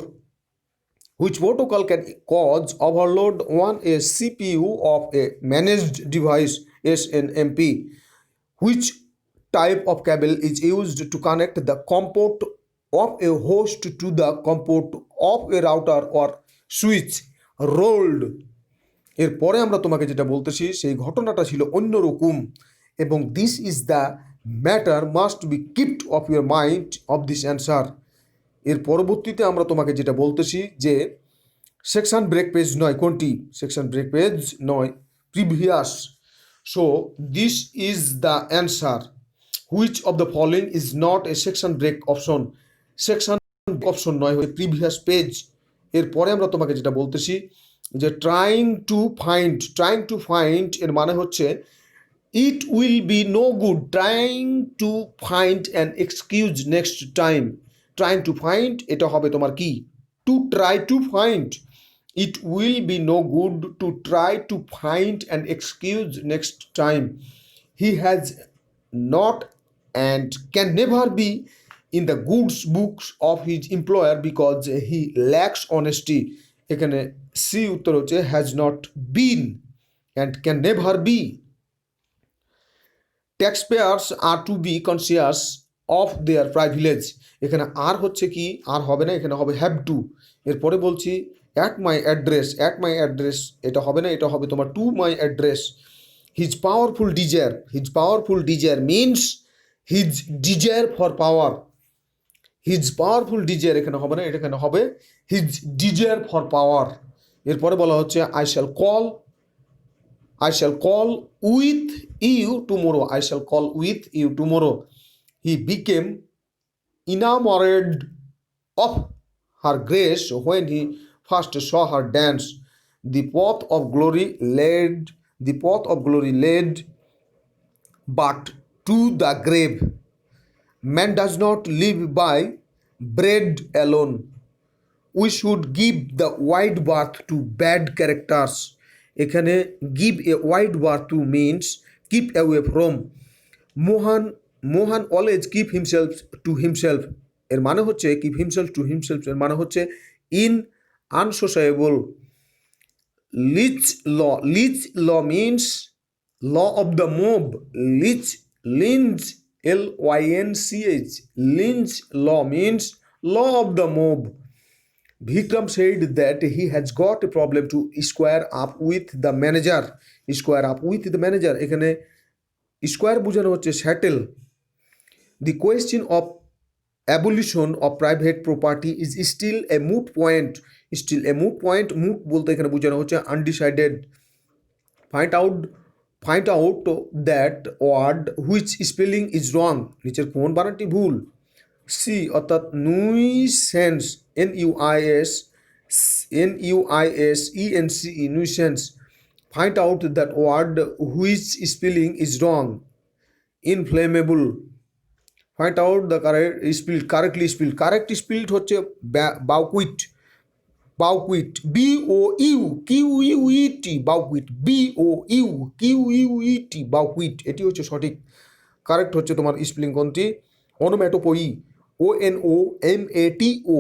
Which protocol can cause overload on a CPU of a managed device? SNMP. Which type of cable is used to connect the comport of a host to the comport of a router or switch? Rolled. এরপরে আমরা তোমাকে যেটা বলতেছি সেই ঘটনাটা ছিল অন্যরকম, এবং this is the matter must be kept of your mind of this answer. এর পরবর্তীতে আমরা তোমাকে যেটা বলতেছি যে সেকশন ব্রেক পেজ নয় কোনটি? সেকশন ব্রেক পেজ নয়, previous. So this is the answer. Which of the following is not a section break option? Section option নয়, হচ্ছে প্রিভিয়াস পেজ। এরপরে আমরা তোমাকে যেটা বলতেছি যে ট্রাইং টু ফাইন্ড এর মানে হচ্ছে It will be no good trying to find an excuse next time. Trying to find এটা হবে তোমার কি? To try to find. It will be no good to try to find an excuse next time. He has not and can never be in the goods books of his employer because he lacks honesty. এখানে C উত্তর হচ্ছে has not been and can never be. Taxpayers are to be conscious of their privilege. এখানে আর হচ্ছে কি? আর হবে না, এখানে হবে have to. এরপরে বলছি at my address. At my address এটা হবে না, এটা হবে তোমার to my address. His powerful desire. His powerful desire means his desire for power. His powerful desire এখানে হবে না, এটা এখানে হবে his desire for power. এরপরে বলা হচ্ছে I shall call with you tomorrow. I shall call with you tomorrow. He became enamored of her grace when he first saw her dance. The path of glory led but to the grave. Man does not live by bread alone. We should give the wide berth to bad characters. এখানে give a wide berth to means keep away from. Mohan always keep himself to himself. এর মানে হচ্ছে keep himself to himself এর মানে হচ্ছে in unsociable. Leech law means law of the mob. Lynch Lynch Lynch law means law of the mob. Vikram said that he has got a problem to square up with the manager. Square up with the manager এখানে square বোঝানো হচ্ছে settle. The question of abolition of private property is still a moot point. Moot বলতে এখানে বোঝানো হচ্ছে undecided. Find out that word which spelling is wrong. নিচের কোন বানানটি ভুল? সি অর্থাৎ nuisance nuisance nuisance. Find out that word which spelling is wrong. Inflammable. Find out the correctly spelled. Correct spelled হচ্ছে bauquet. BOUQUET bauquet. BOUQUET bauquet. এটি হচ্ছে সঠিক। Correct হচ্ছে তোমার স্পেলিং কোনটি? onomatopoe. ONOMATO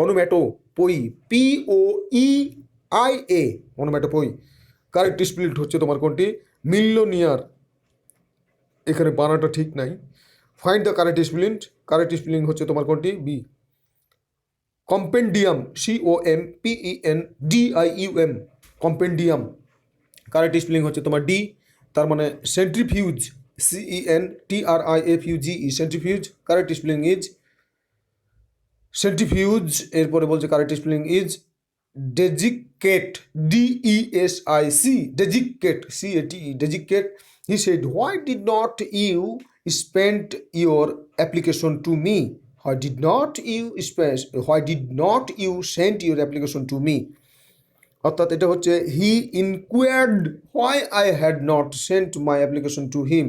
onomatopoe. POEIA onomatopoe. Correct spelling হচ্ছে তোমার কোনটি? মিলিয়নিয়ার। এখানে বানানটা ঠিক নাই। ফাইন্ড দ্য কারেক্ট স্পেলিং হচ্ছে তোমার কোনটি? B. Compendium COMPENDIUM compendium. Correct spelling হচ্ছে তোমার ডি। তার মানে centrifuge CENTRIFUGE centrifuge. Correct spelling is centrifuge. এরপরে বলছে correct spelling is desiccate DESIC desiccate CATE desiccate. He said, why did not you send your application to me? Why did not you send your application to me? অর্থাৎ এটা হচ্ছে he inquired why I had not sent my application to him.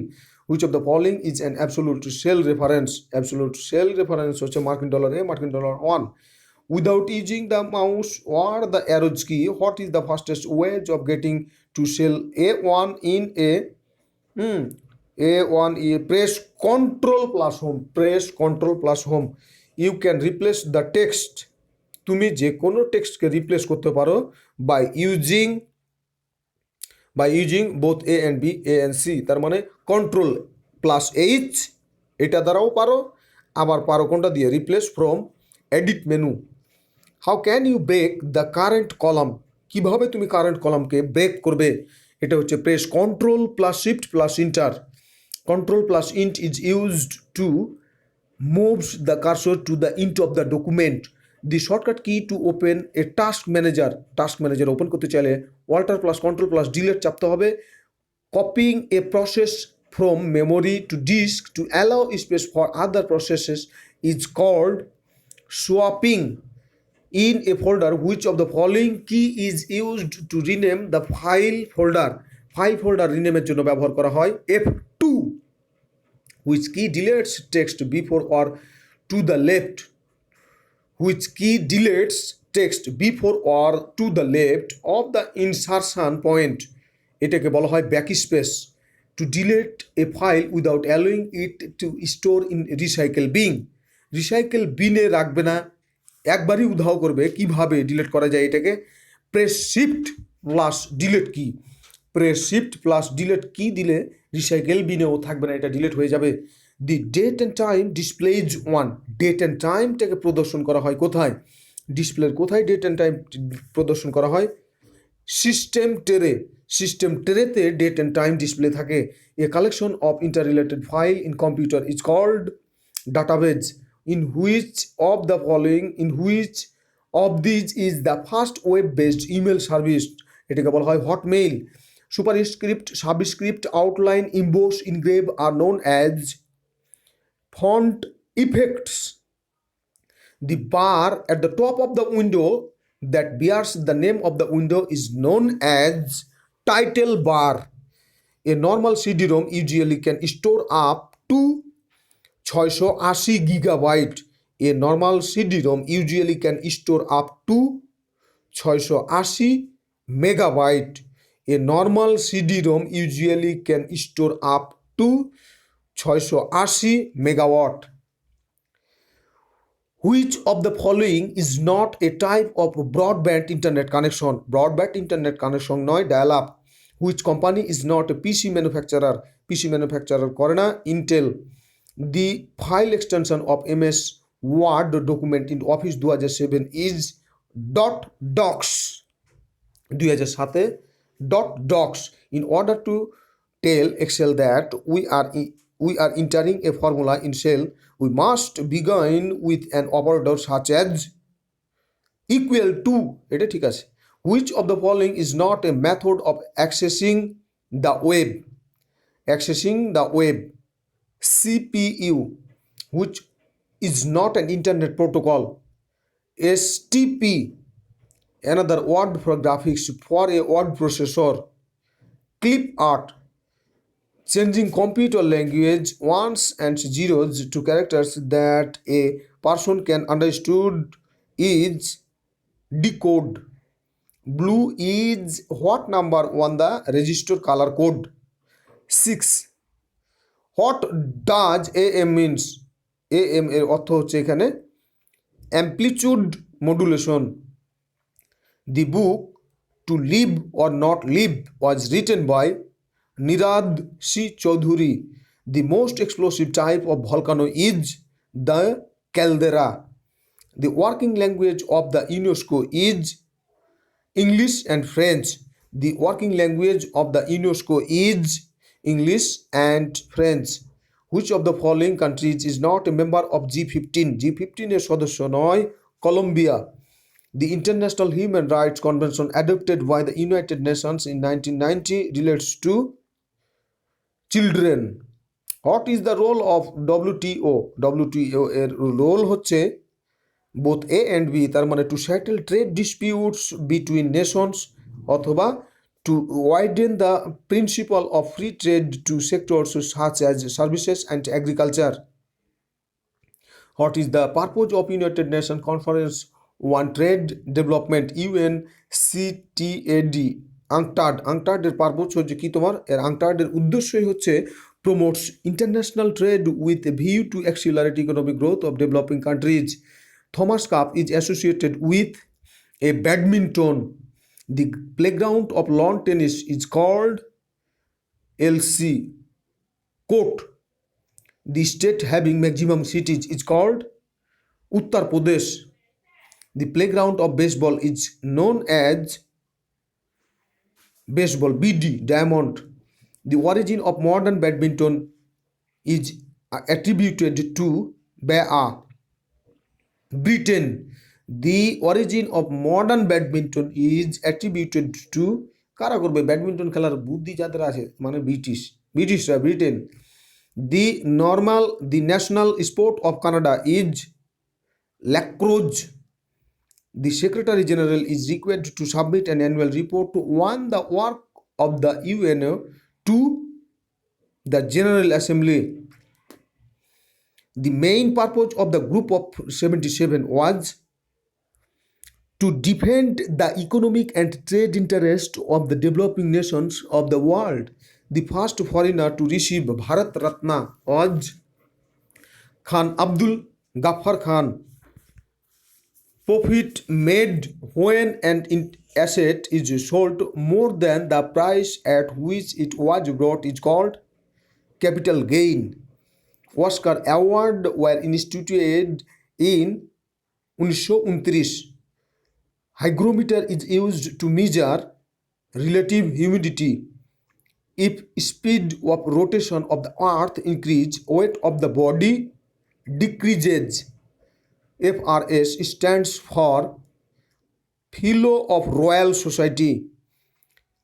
Which of the following is an absolute shell reference? Absolute shell reference হচ্ছে মার্কিন dollar A, মার্কিন dollar 1. Without using the mouse or the arrows key, what is the fastest way of getting to cell A1 in A1 press Ctrl plus home. You can replace the text. তুমি যে কোনো টেক্সটকে replace করতে পারো by using both A and B, A and C. তার মানে Ctrl plus H এটা দ্বারাও পারো, আবার পারো কোনটা দিয়ে? Replace from edit menu. How can you break the current column? কিভাবে তুমি কারেন্ট কলামকে ব্রেক করবে? এটা হচ্ছে press Ctrl plus Shift plus Enter. Ctrl plus Int is used to move the cursor to the int of the document. The shortcut key to open a task manager. Task manager open করতে চাইলে Alt plus Ctrl plus Delete চাপতে হবে। Copying a process from memory to disk to allow space for other processes is called swapping. In a folder, which of the following key is used to rename the file folder? File folder রিনেমের জন্য ব্যবহার করা হয় F2, which key deletes text before or to the left, which key deletes text before or to the left of the insertion point, এটাকে বলা হয় backspace. To delete a file without allowing it to store in recycle bin, recycle বিনে রাখবে না, একবারই উধাও করবে। কিভাবে ডিলিট করা যায় এটাকে? প্রেস শিফট প্লাস ডিলিট কি, প্রেস শিফট প্লাস ডিলিট কি দিলে রিসাইকেল বিনেও থাকবে না, এটা ডিলিট হয়ে যাবে। The date and time displays on, date and টাইমটাকে প্রদর্শন করা হয় কোথায়? ডিসপ্লের কোথায় ডেট অ্যান্ড টাইম প্রদর্শন করা হয়? সিস্টেম ট্রে, সিস্টেম ট্রেতে ডেট অ্যান্ড টাইম ডিসপ্লে থাকে। A collection of interrelated file in computer is called database, in which of the following, in which of these is the first web based email service, এটাকে বলা হয় Hotmail. Superscript, subscript, outline, emboss, engrave are known as font effects. The bar at the top of the window that bears the name of the window is known as title bar. A normal CD-ROM usually can store up to 680 gigabyte. A normal CD-ROM usually can store up to 680 megabyte. A normal CD-ROM usually can store up to 680 megawatt. Which of the following is not a type of broadband internet connection? Broadband internet connection নয়, dial-up. Which company is not a PC manufacturer? PC manufacturer করে না, Intel. The file extension of MS Word document in Office 2007 is .docs, 2007 .docs. In order to tell Excel that we are entering a formula in cell, we must begin with an operator such as equal to, এটা ঠিক আছে। Which of the following is not a method of accessing the web? Accessing the web. CPU, which is not an internet protocol. STP, another word for graphics for a word processor. Clip art, changing computer language ones and zeros to characters that a person can understood is decode. Blue is what number on the register color code? 6. What does AM means? AM এর অর্থ হচ্ছে এখানে amplitude modulation. The book To Live or Not Live was written by Nirad C. Chaudhuri. The most explosive type of volcano is the caldera. The working language of the UNESCO is English and French. The working language of the UNESCO is English and French. Which of the following countries is not a member of G15? G15 এর সদস্য নয় Colombia. The International Human Rights Convention adopted by the United Nations in 1990 relates to children. What is the role of WTO? WTO এর role হচ্ছে both A and B, তার মানে to settle trade disputes between nations অথবা to widen the principle of free trade to sectors such as services and agriculture. What is the purpose of United Nations Conference on Trade Development UNCTAD? UNCTAD, UNCTAD এর purpose হচ্ছে কি তোমার? এর UNCTAD এর উদ্দেশ্যই হচ্ছে promotes international trade with a view to accelerate economic growth of developing countries. Thomas Cup is associated with a badminton. The playground of lawn tennis is called LC court. The state having maximum cities is called Uttar Pradesh. The playground of baseball is known as baseball BD diamond. The origin of modern badminton is attributed to Britain. The origin of modern badminton is attributed to কারা করবে badminton খেলার বুদ্ধি যাদের আছে মানে ব্রিটিশরা Britain. The national sport of Canada is lacrosse. The Secretary General is required to submit an annual report on the work of the UNO to the General Assembly. The main purpose of the Group of 77 was to defend the economic and trade interests of the developing nations of the world. The first foreigner to receive Bharat Ratna was Khan Abdul Ghaffar Khan. Profit made when an asset is sold more than the price at which it was bought is called capital gain. Oscar Award were instituted in 1929. Hygrometer is used to measure relative humidity. If speed of rotation of the earth increases, weight of the body decreases. FRS stands for Fellow of Royal Society.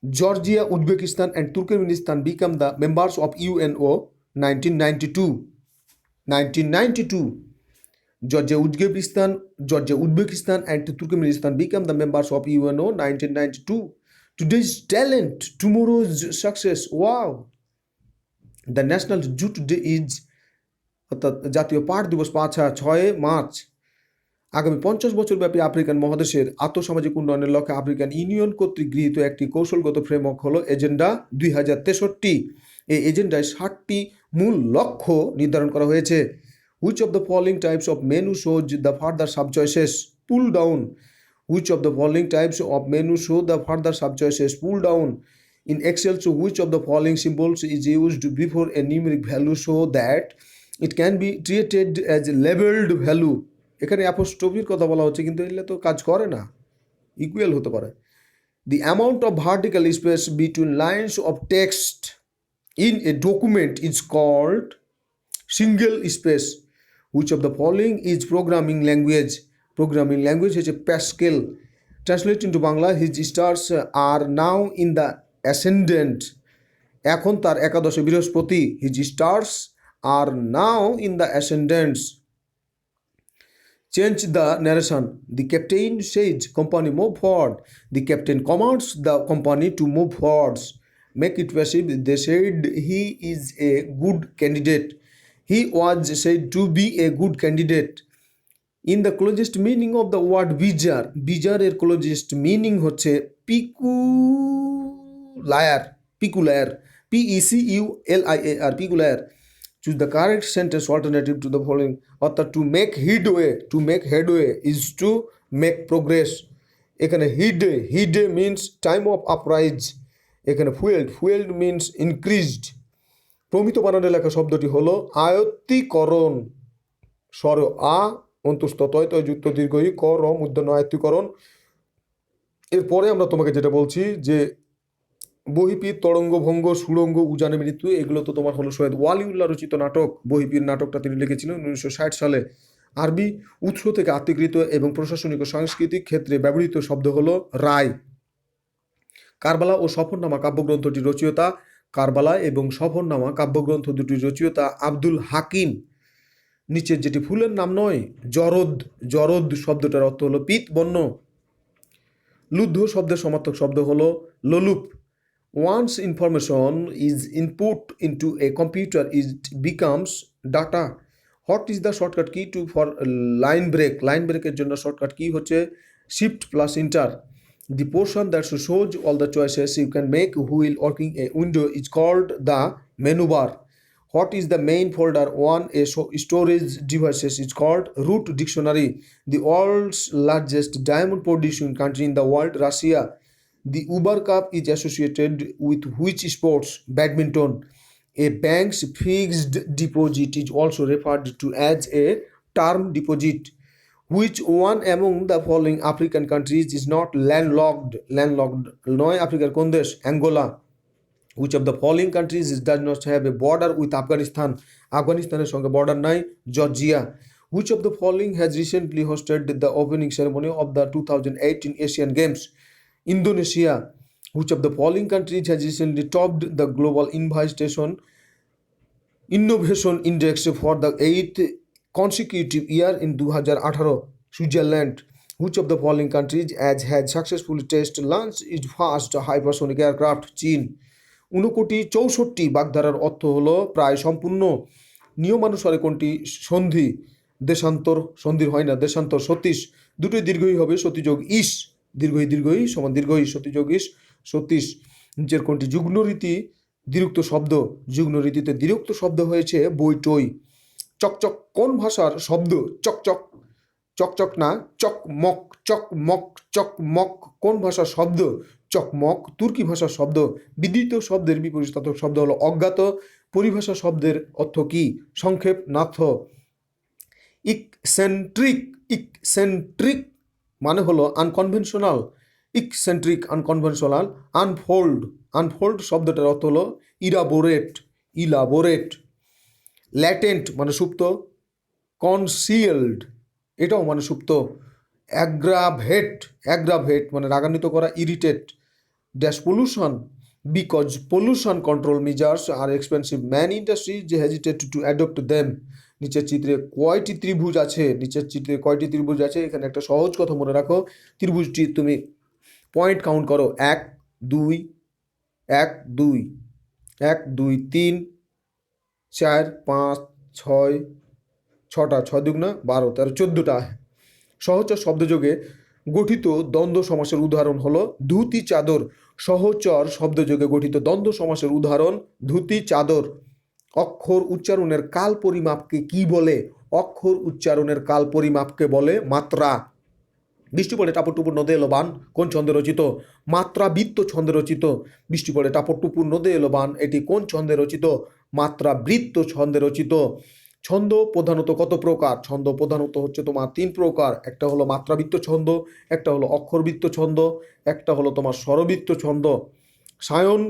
Georgia, Uzbekistan, and Turkmenistan become the members of UNO 1992. 1992. Uzbekistan, and Turkmenistan become the members of UNO 1992. Today's talent, tomorrow's success. Wow! The National Jute Day is অর্থাৎ জাতীয় পাট দিবস 6 March. আগামী 50 বছরব্যাপী African মহাদেশের আর্থসামাজিক উন্নয়নের লক্ষ্যে African union কর্তৃক গৃহীত একটি কৌশলগত ফ্রেমওয়ার্ক হলো এজেন্ডা 2063। এই এজেন্ডায় 60টি মূল লক্ষ্য নির্ধারণ করা হয়েছে। Which of the following types of menu shows the further sub-choices? Pull down. Which of the following types of menu show the further sub-choices? Pull down. In Excel, so which of the following symbols is used before a numeric value so that it can be treated as a labeled value? এখানে অ্যাপোস্ট্রফির কথা বলা হচ্ছে, কিন্তু এগুলো তো কাজ করে না, ইকুয়াল হতে পারে। The amount of vertical space between lines of text in a document is called single space. Which of the following is programming language? Programming language is a Pascal. Translate into Bangla, his stars are now in the ascendant. এখন তার একাদশে বৃহস্পতি। His stars are now in the ascendants. Change the narration. The captain says, company move forward. The captain commands the company to move forwards. Make it passive. They said he is a good candidate. He was said to be a good candidate. In the closest meaning of the word bizarre, bizarre এর closest meaning হচ্ছে peculiar, peculiar, P-E-C-U-L-I-A-R, peculiar. Choose the correct sentence alternative to the following. অর্থাৎ to make headway is to make progress. এখানে headway means time of uprise. এখানে fueled means increased. প্রমিত বানানে লেখা শব্দটি হলো আয়ত্তীকরণ। স্বর আ অন্তস্থ তয় যুক্ত দীর্ঘ ই ক র মূর্ধন্য আয়ত্তীকরণ। এরপরে আমরা তোমাকে যেটা বলছি যে বহিপীর, তরঙ্গ ভঙ্গ, সুরঙ্গ, উজানে মৃত্যু, এগুলো তো তোমার হলো সৈয়দ ওয়ালিউল্লাহ রচিত নাটক। বহিপীর নাটকটা তিনি লিখেছিলেন 1960 সালে। আরবি উৎস থেকে আত্মীকৃত এবং প্রশাসনিক ও সাংস্কৃতিক ক্ষেত্রে ব্যবহৃত শব্দ হলো রায়। কারবালা ও সফরনামা কাব্যগ্রন্থটির রচয়িতা কারবালা এবং সফরনামা কাব্যগ্রন্থ দুটির রচয়িতা আব্দুল হাকিম। নিচের যেটি ফুলের নাম নয়, জরদ শব্দটার অর্থ হলো পিত বর্ণ। লুব্ধ শব্দের সমার্থক শব্দ হলো লোলুপ। Once information is input into a computer, it becomes data. What is the shortcut key for line break? Line break এর জন্য shortcut key হচ্ছে shift plus enter. The portion that shows all the choices you can make while working a window is called the menu bar. What is the main folder on a storage devices is called root dictionary. The world's largest diamond producing country in the world, Russia. The Uber Cup is associated with which sports? Badminton. A bank's fixed deposit is also referred to as a term deposit. Which one among the following African countries is not landlocked? Landlocked নয় আফ্রিকার কোন দেশ? Angola. Which of the following countries does not have a border with Afghanistan? আফগানিস্তানের সঙ্গে border নাই। Georgia. Which of the following has recently hosted the opening ceremony of the 2018 Asian Games? Indonesia. Which of the following countries has recently topped the global innovation index for the 8th consecutive year in 2018? Switzerland. Which of the following countries has successfully test launch is first hypersonic aircraft? চীন। 59-64 বাগধারার অর্থ হলো প্রায় সম্পূর্ণ। নিয়মানুসারে কোনটি সন্ধি? দেশান্তর। সন্ধির হয় না, দেশান্তর। 36 দুটোই দীর্ঘই হবে, সতী যোগ ইস। দীর্ঘই দীর্ঘই সমান দীর্ঘই, সতী যোগ ইস 36। নিচের কোনটি যুগ্মরীতি দ্বিরুক্ত শব্দ? যুগ্মরীতিতে দ্বিরুক্ত শব্দ হয়েছে বইটই। চকচক কোন ভাষার শব্দ? চকচক। চকচক না, চকমক। চকমক চকমক কোন ভাষার শব্দ? চকমক তুর্কি ভাষার শব্দ। বিদিত শব্দের বিপরীতার্থক শব্দ হলো অজ্ঞাত। পরিভাষা শব্দের অর্থ কি? সংক্ষেপ, নাথ। ইকসেন্ট্রিক। ইকসেন্ট্রিক মানে হলো আনকনভেনশনাল। ইকসেন্ট্রিক আনকনভেনশনাল। আনফোল্ড। আনফোল্ড শব্দটার অর্থ হলো ইলাবোরেট। ইলাবোরেট। ল্যাটেন্ট মানে সুপ্ত। কনসিয়েলড এটাও মানে সুপ্ত। অ্যাগ্রাভেট। অ্যাগ্রাভেট মানে রাগান্বিত করা, irritate. Dash pollution because pollution control measures are expensive many industry যে হেজিটেট টু অ্যাডপ্ট দেম। নিচের চিত্রে কয়টি ত্রিভুজ আছে? নিচের চিত্রে কয়টি ত্রিভুজ আছে? এখানে একটা সহজ কথা মনে রাখো, ত্রিভুজটি তুমি পয়েন্ট কাউন্ট করো। 1 2 1 2 1 2 3 4 5 6 6টা, 6 দুগুণা 12 13 14টা। সহচর শব্দযোগে গঠিত দ্বন্দ্ব সমাসের উদাহরণ হলো ধুতি চাদর। সহচর শব্দযোগে গঠিত দ্বন্দ্ব সমাসের উদাহরণ ধুতি চাদর। অক্ষর উচ্চারণের কাল পরিমাপকে কি বলে? অক্ষর উচ্চারণের কাল পরিমাপকে বলে মাত্রা। বৃষ্টি পড়ে টাপর টুপুর নদে এলো বান কোন ছন্দে রচিত? মাত্রাবৃত্ত ছন্দে রচিত। বৃষ্টি পড়ে টাপর টুপুর নদে এলো বান এটি কোন ছন্দে রচিত? মাত্রাবৃত্ত ছন্দে রচিত। ছন্দ প্রধানত কত প্রকার? ছন্দ প্রধানত হচ্ছে তোমার 3 প্রকার। একটা হলো মাত্রাবৃত্ত ছন্দ, একটা হলো অক্ষরবৃত্ত ছন্দ, একটা হলো তোমার স্বরবৃত্ত ছন্দ। সায়ন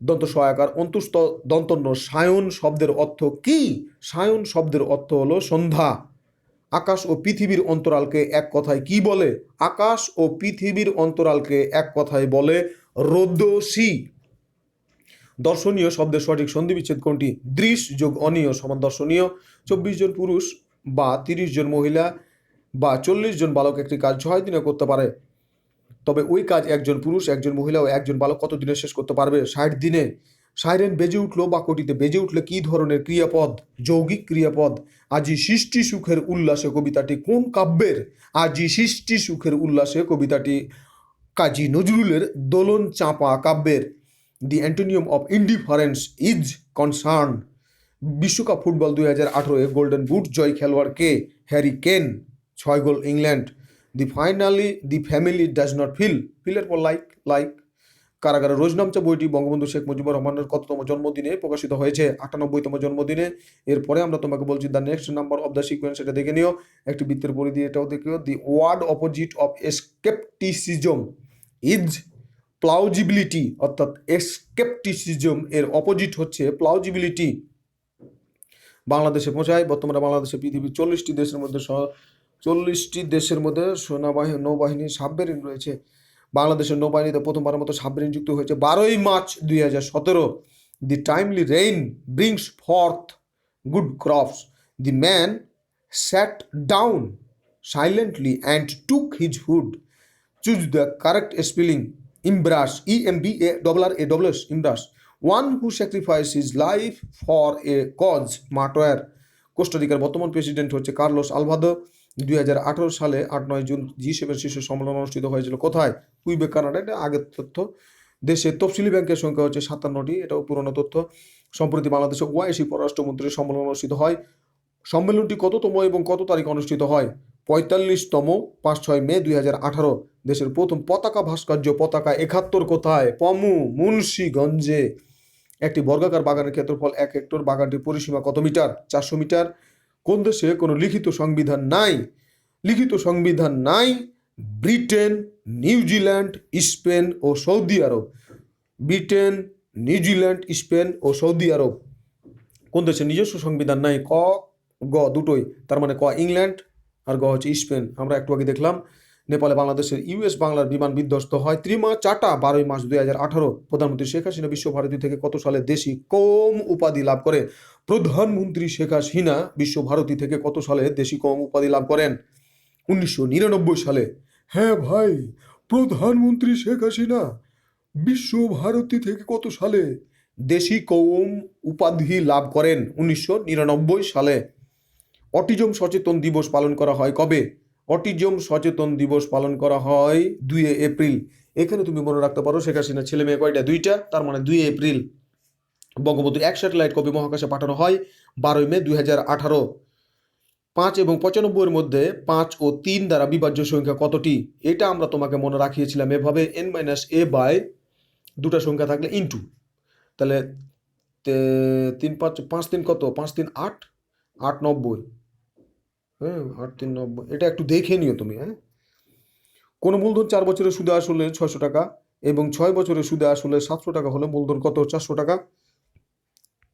দন্ত সহায়কার অন্তুস্থ দন্তন্য। সায়ন শব্দের অর্থ কি? সায়ন শব্দের অর্থ হলো সন্ধ্যা। আকাশ ও পৃথিবীর অন্তরালকে এক কথায় কি বলে? আকাশ ও পৃথিবীর অন্তরালকে এক কথায় বলে রোদসী। দর্শনীয় শব্দের সঠিক সন্ধি বিচ্ছেদ কোনটি? দৃশ যোগ অনীয় সমান দর্শনীয়। 24 জন পুরুষ বা 30 জন মহিলা বা 40 জন বালক একটি কাজ 6 দিনে করতে পারে, তবে ওই কাজ একজন পুরুষ, একজন মহিলা ও একজন বালক কত দিনে শেষ করতে পারবে? 60 দিনে। সাইরেন বেজে উঠলো বাক্যটিতে বেজে উঠলে কি ধরনের ক্রিয়াপদ? যৌগিক ক্রিয়াপদ। আজি সৃষ্টি সুখের উল্লাসে কবিতাটি কোন কাব্যের? আজি সৃষ্টি সুখের উল্লাসে কবিতাটি কাজী নজরুলের দোলন চাঁপা কাব্যের। The antonym of indifference is concern. বিশ্বকাপ ফুটবল 2018 গোল্ডেন বুট জয় খেলোয়াড় কে? Harry Kane. 6 goal England. The family does not ফিলের পর লাইক। কারাগারে রোজনামচা বইটি বঙ্গবন্ধু শেখ মুজিবুর রহমানের কততম জন্মদিনে প্রকাশিত হয়েছে? 98তম জন্মদিনে। এরপরে আমরা তোমাকে বলছি the next number of the sequence, এটা দেখে নিও। একটি বৃত্তের পরিধি এটাও দেখেও। The word opposite of scepticism is plausibility, অর্থাৎ এস্কেপটিসিজম এর অপোজিট হচ্ছে প্লাউজিবিলিটি। বাংলাদেশে পৌঁছায়। বর্তমানে বাংলাদেশে পৃথিবীর 40টি দেশের মধ্যে নৌবাহিনী সাবমেরিন রয়েছে। বাংলাদেশের নৌবাহিনীতে প্রথমবারের মতো সাবমেরিন যুক্ত হয়েছে 12ই March 2017। The timely rain brings forth good crops. The man sat down silently and took his food. Choose the correct spelling. Embarrass, EMBARRAS, embarrass. One who sacrifice his life for a cause, martyr. কোস্টারিকার বর্তমান president হচ্ছে Carlos আলভাদো। 2018 সালে 8-9 June G7 শীর্ষ সম্মেলন অনুষ্ঠিত হয়েছিল কোথায়? Quebec, Canada. এটা আগের তথ্য। দেশে তফসিলি ব্যাংকের সংখ্যা হচ্ছে 57টি, এটাও পুরনো তথ্য। সম্প্রতি বাংলাদেশে OIC পররাষ্ট্রমন্ত্রীর সম্মেলন অনুষ্ঠিত হয়। সম্মেলনটি কততম এবং কত তারিখ অনুষ্ঠিত হয়? 45তম, 5-6 মে 2018। দেশের প্রথম পতাকা ভাস্কর্য পতাকা 71 কোথায়? পমু, মুন্সিগঞ্জে। একটি বর্গাকার বাগানের ক্ষেত্রফল 1 হেক্টর। বাগানটির পরিসীমা কত মিটার? 400 মিটার। কোন দেশে কোনো লিখিত সংবিধান নাই? লিখিত সংবিধান নাই ব্রিটেন, নিউজিল্যান্ড, স্পেন ও সৌদি আরব। ব্রিটেন, নিউজিল্যান্ড, স্পেন ও সৌদি আরব। কোন দেশের নিজস্ব সংবিধান নাই? ক গ দুটোই, তার মানে ক ইংল্যান্ড আর গ হচ্ছে স্পেন। আমরা একটু আগে দেখলাম নেপালে বাংলাদেশের US বাংলার বিমান বিধ্বস্ত হয়। ত্রিমা চাটা 12ই মার্চ 2018। প্রধানমন্ত্রী শেখ হাসিনা বিশ্বভারতী থেকে কত সালে দেশি কম উপাধি লাভ করে? প্রধানমন্ত্রী শেখ হাসিনা বিশ্বভারতী থেকে কত সালে দেশি কম উপাধি লাভ করেন? 1999 সালে। হ্যাঁ ভাই, প্রধানমন্ত্রী শেখ হাসিনা বিশ্বভারতী থেকে কত সালে দেশি কৌম উপাধি লাভ করেন? 1999 সালে। অটিজম সচেতন দিবস পালন করা হয় কবে? অটিজম সচেতন দিবস পালন করা হয় 2 এপ্রিল। এখানে তুমি মনে রাখতে পারো শেখ হাসিনার ছেলে মেয়ে কয়টা? দুইটা, তার মানে 2 এপ্রিল। বঙ্গবন্ধু 1 স্যাটেলাইট কবে মহাকাশে পাঠানো হয়? 12 মে 2018। 5 এবং 95 মধ্যে 5 ও 3 দ্বারা বিভাজ্য সংখ্যা কতটি? এটা আমরা তোমাকে মনে রাখিয়েছিলাম এভাবে, n-a বাই দুটা সংখ্যা থাকলে ইন্টু, তাহলে 3 5 কত? 5 3 8, 8 90। হ্যাঁ, 8 3 90। এটা একটু দেখে নিও তুমি। হ্যাঁ, কোনো মূলধন 4 বছরের সুদে আসলে 600 টাকা এবং 6 বছরের সুদে আসলে 700 টাকা হলে মূলধন কত? 400 টাকা।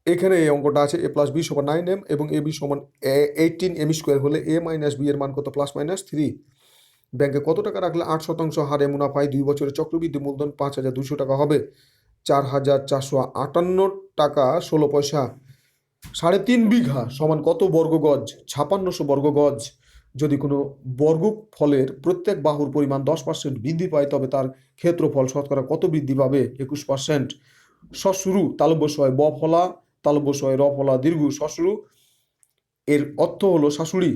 এখানে এই অঙ্কটা আছে a+b = 9m এবং ab = 18m² হলে a-b এর মান কত? +-3। ব্যাংকে কত টাকা রাখলে 8% হারে মুনাফায় 2 বছরের চক্রবৃদ্ধি মূলধন 5,200 টাকা হবে? 4,458 টাকা 16 পয়সা। 3.5 বিঘা সমান কত বর্গ গজ? 5600 বর্গ গজ। যদি কোনো বর্গফলের প্রত্যেক বাহুর পরিমাণ 10% বৃদ্ধি পায় তবে তার ক্ষেত্রফল শতকরা কত বৃদ্ধি পাবে? 21%। সশ্রু তালব্যস্বয় ব ফলা, তালব্যস্বয় র ফলা দীর্ঘ সশ্রু এর অর্থ হলো শাশুড়ি।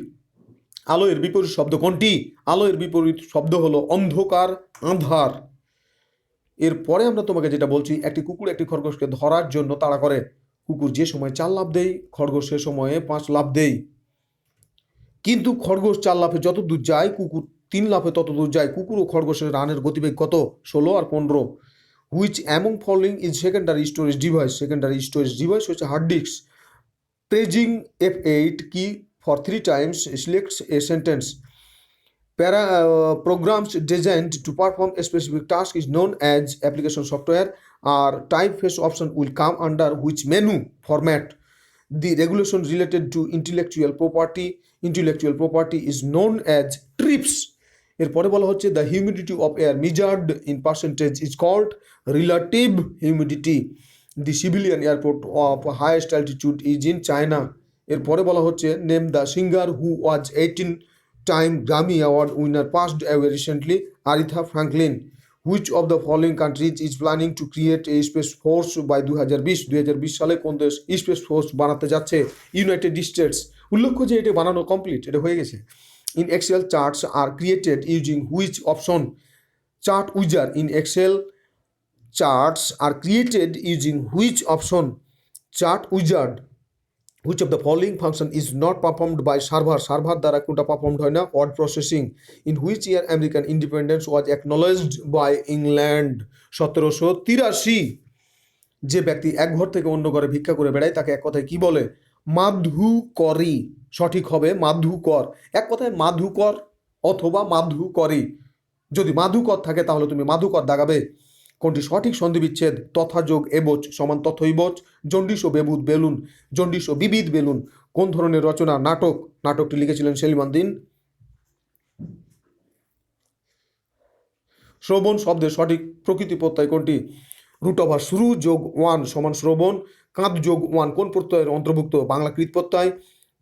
আলো এর বিপরীত শব্দ কোনটি? আলো এর বিপরীত শব্দ হলো অন্ধকার, আঁধার। এরপরে আমরা তোমাকে যেটা বলছি, একটি কুকুর একটি খরগোশকে ধরার জন্য তাড়া করে। কুকুর যে সময় 4 লাফ দেয়, খরগোশ সে সময়ে 5 লাফ দেয়। কিন্তু খরগোশ 4 লাফে যত দূর যায়, কুকুর 3 লাফে তত দূর যায়। কুকুর ও খরগোশের রানের গতিবেগ কত? 16 আর 15। Which among following is secondary storage device? Secondary storage device হচ্ছে hard disk. Pressing F8 key for 3 times selects a sentence. Programs designed to perform a specific task is known as application software. Or typeface option will come under which menu format? The regulation related to intellectual property is known as TRIPS. এরপরে বলা হচ্ছে the humidity of air measured in percentage is called relative humidity. The civilian airport of highest altitude is in China. এরপরে বলা হচ্ছে name the singer who was 18-time Grammy Award winner passed away recently. Aretha Franklin. Which of the following countries is planning to create a space force by 2020? 2020 সালে কোন দেশ space force বানাতে যাচ্ছে? United states. উল্লেখ্য যে এটা বানানো complete, এটা হয়ে গেছে। In Excel, charts are created using which option? Chart wizard. In Excel, charts are created using which option? Chart wizard. Which of the following function is not performed by server? Server দ্বারা কোনটা performed হয় না? word processing. In which year American independence was acknowledged by England? 1783। যে ব্যক্তি এক ঘর থেকে অন্য ঘরে ভিক্ষা করে বেড়ায় তাকে এক কথায় কি বলে? মাধুকরী। সঠিক হবে মাধুকর। এক কথায় মাধুকর অথবা মাধুকরী। যদি মাধুকর থাকে তাহলে তুমি মাধুকর দাগাবে। কোনটি সঠিক সন্ধিবিচ্ছেদ? তথা যোগ এবচ সমান তথৈবচ। জন্ডিস ও বেবুদ বেলুন, জন্ডিস ও বিবিধ বেলুন। কোন ধরনের রচনা? নাটক। নাটকটি লিখেছিলেন সেলিম আল-দীন। শ্রবণ শব্দের সঠিক প্রকৃতি প্রত্যয় কোনটি? রুট ওভার শুরু যোগ 1 সমান শ্রবণ। কাঁদ যোগ 1 কোন প্রত্যয়ের অন্তর্ভুক্ত? বাংলা কৃত প্রত্যয়।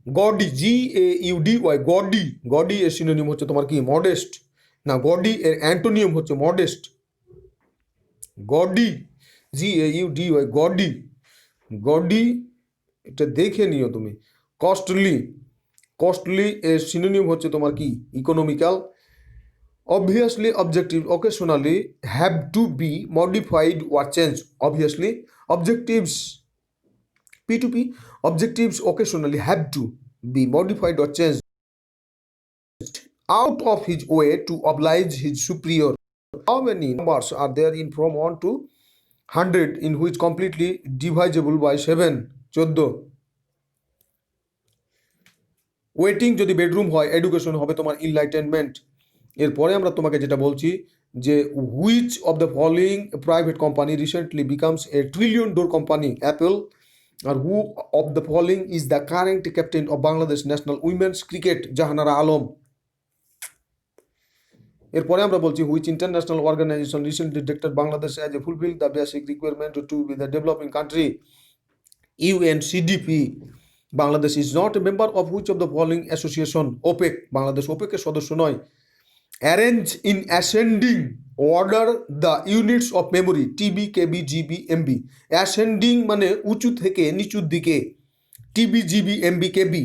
গডি, GAUDY, গডি। গডি এর সিনোনিম হচ্ছে তোমার কি? মডেস্ট। না, গডি এর অ্যান্টোনিয়াম হচ্ছে মডেস্ট। গডি, GAUDY, গডি। গডি এটা দেখে নিও তুমি। কস্টলি, কস্টলি এর সিনোনিম হচ্ছে তোমার কি? Economical. Obviously, objectives occasionally have to be modified or changed. Obviously, objectives P2P, objectives occasionally have to be modified or changed out of his way to oblige his superior. How many numbers are there in from 1 to 100 in which completely divisible by 7? 14। Waiting যদি bedroom হয়, education হবে তোমার enlightenment. এরপরে আমরা তোমাকে যেটা বলছি যে which of the following private company recently becomes a trillion dollar company? Apple. আর who of the following is the current captain of Bangladesh national women's cricket? Jahanara Alam. এরপরে আমরা বলছি which international organization recently dictated Bangladesh as a fulfil the basic requirement to be the developing country? UNCDP. Bangladesh is not a member of which of the following association? OPEC. Bangladesh ওপেকের সদস্য নয়। Arrange in ascending order the units of memory TB KB GB MB. Ascending মানে উঁচু থেকে নিচুর দিকে, TB GB MB কেবি,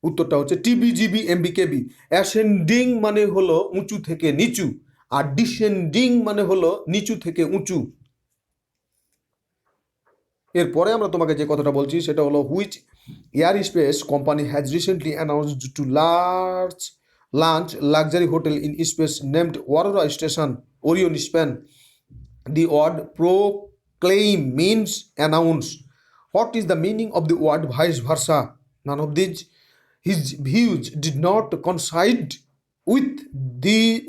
উত্তরটা হচ্ছে TB GB MB কেবি। Ascending মানে হলো উঁচু থেকে নিচু, আর ডিসেন্ডিং মানে হলো নিচু থেকে উঁচু। এরপরে আমরা তোমাকে যে কথাটা বলছি সেটা হলো which air space company has recently announced to launch luxury hotel in space named Aurora station Orion Span. The word proclaim means announce. What is the meaning of the word vice versa? None of these. His views did not coincide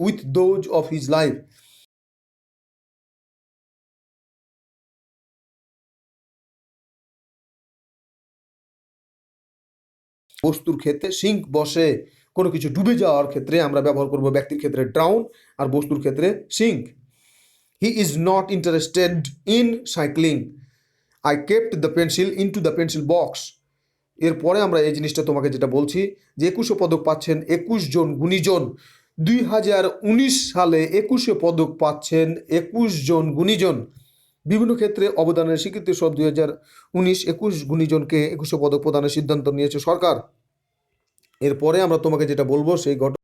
with those of his life. বস্তুর ক্ষেত্রে sync বসে, কোনো কিছু ডুবে যাওয়ার ক্ষেত্রে আমরা ব্যবহার করব ব্যক্তির ক্ষেত্রে ড্রাউন, আর বস্তুর ক্ষেত্রে sink. He is not interested in cycling. I kept the pencil into the pencil box. এরপরে আমরা এই জিনিসটা তোমাকে যেটা বলছি যে 21শে পদক পাচ্ছেন 21 জন গুণীজন। 2019 সালে 21শে পদক পাচ্ছেন 21 জন গুণীজন। বিভিন্ন ক্ষেত্রে অবদানের স্বীকৃতি সব 2019-21 গুণীজনকে 21শে পদক প্রদানের সিদ্ধান্ত নিয়েছে সরকার। এরপরে আমরা তোমাকে যেটা বলবো সেই ঘটনা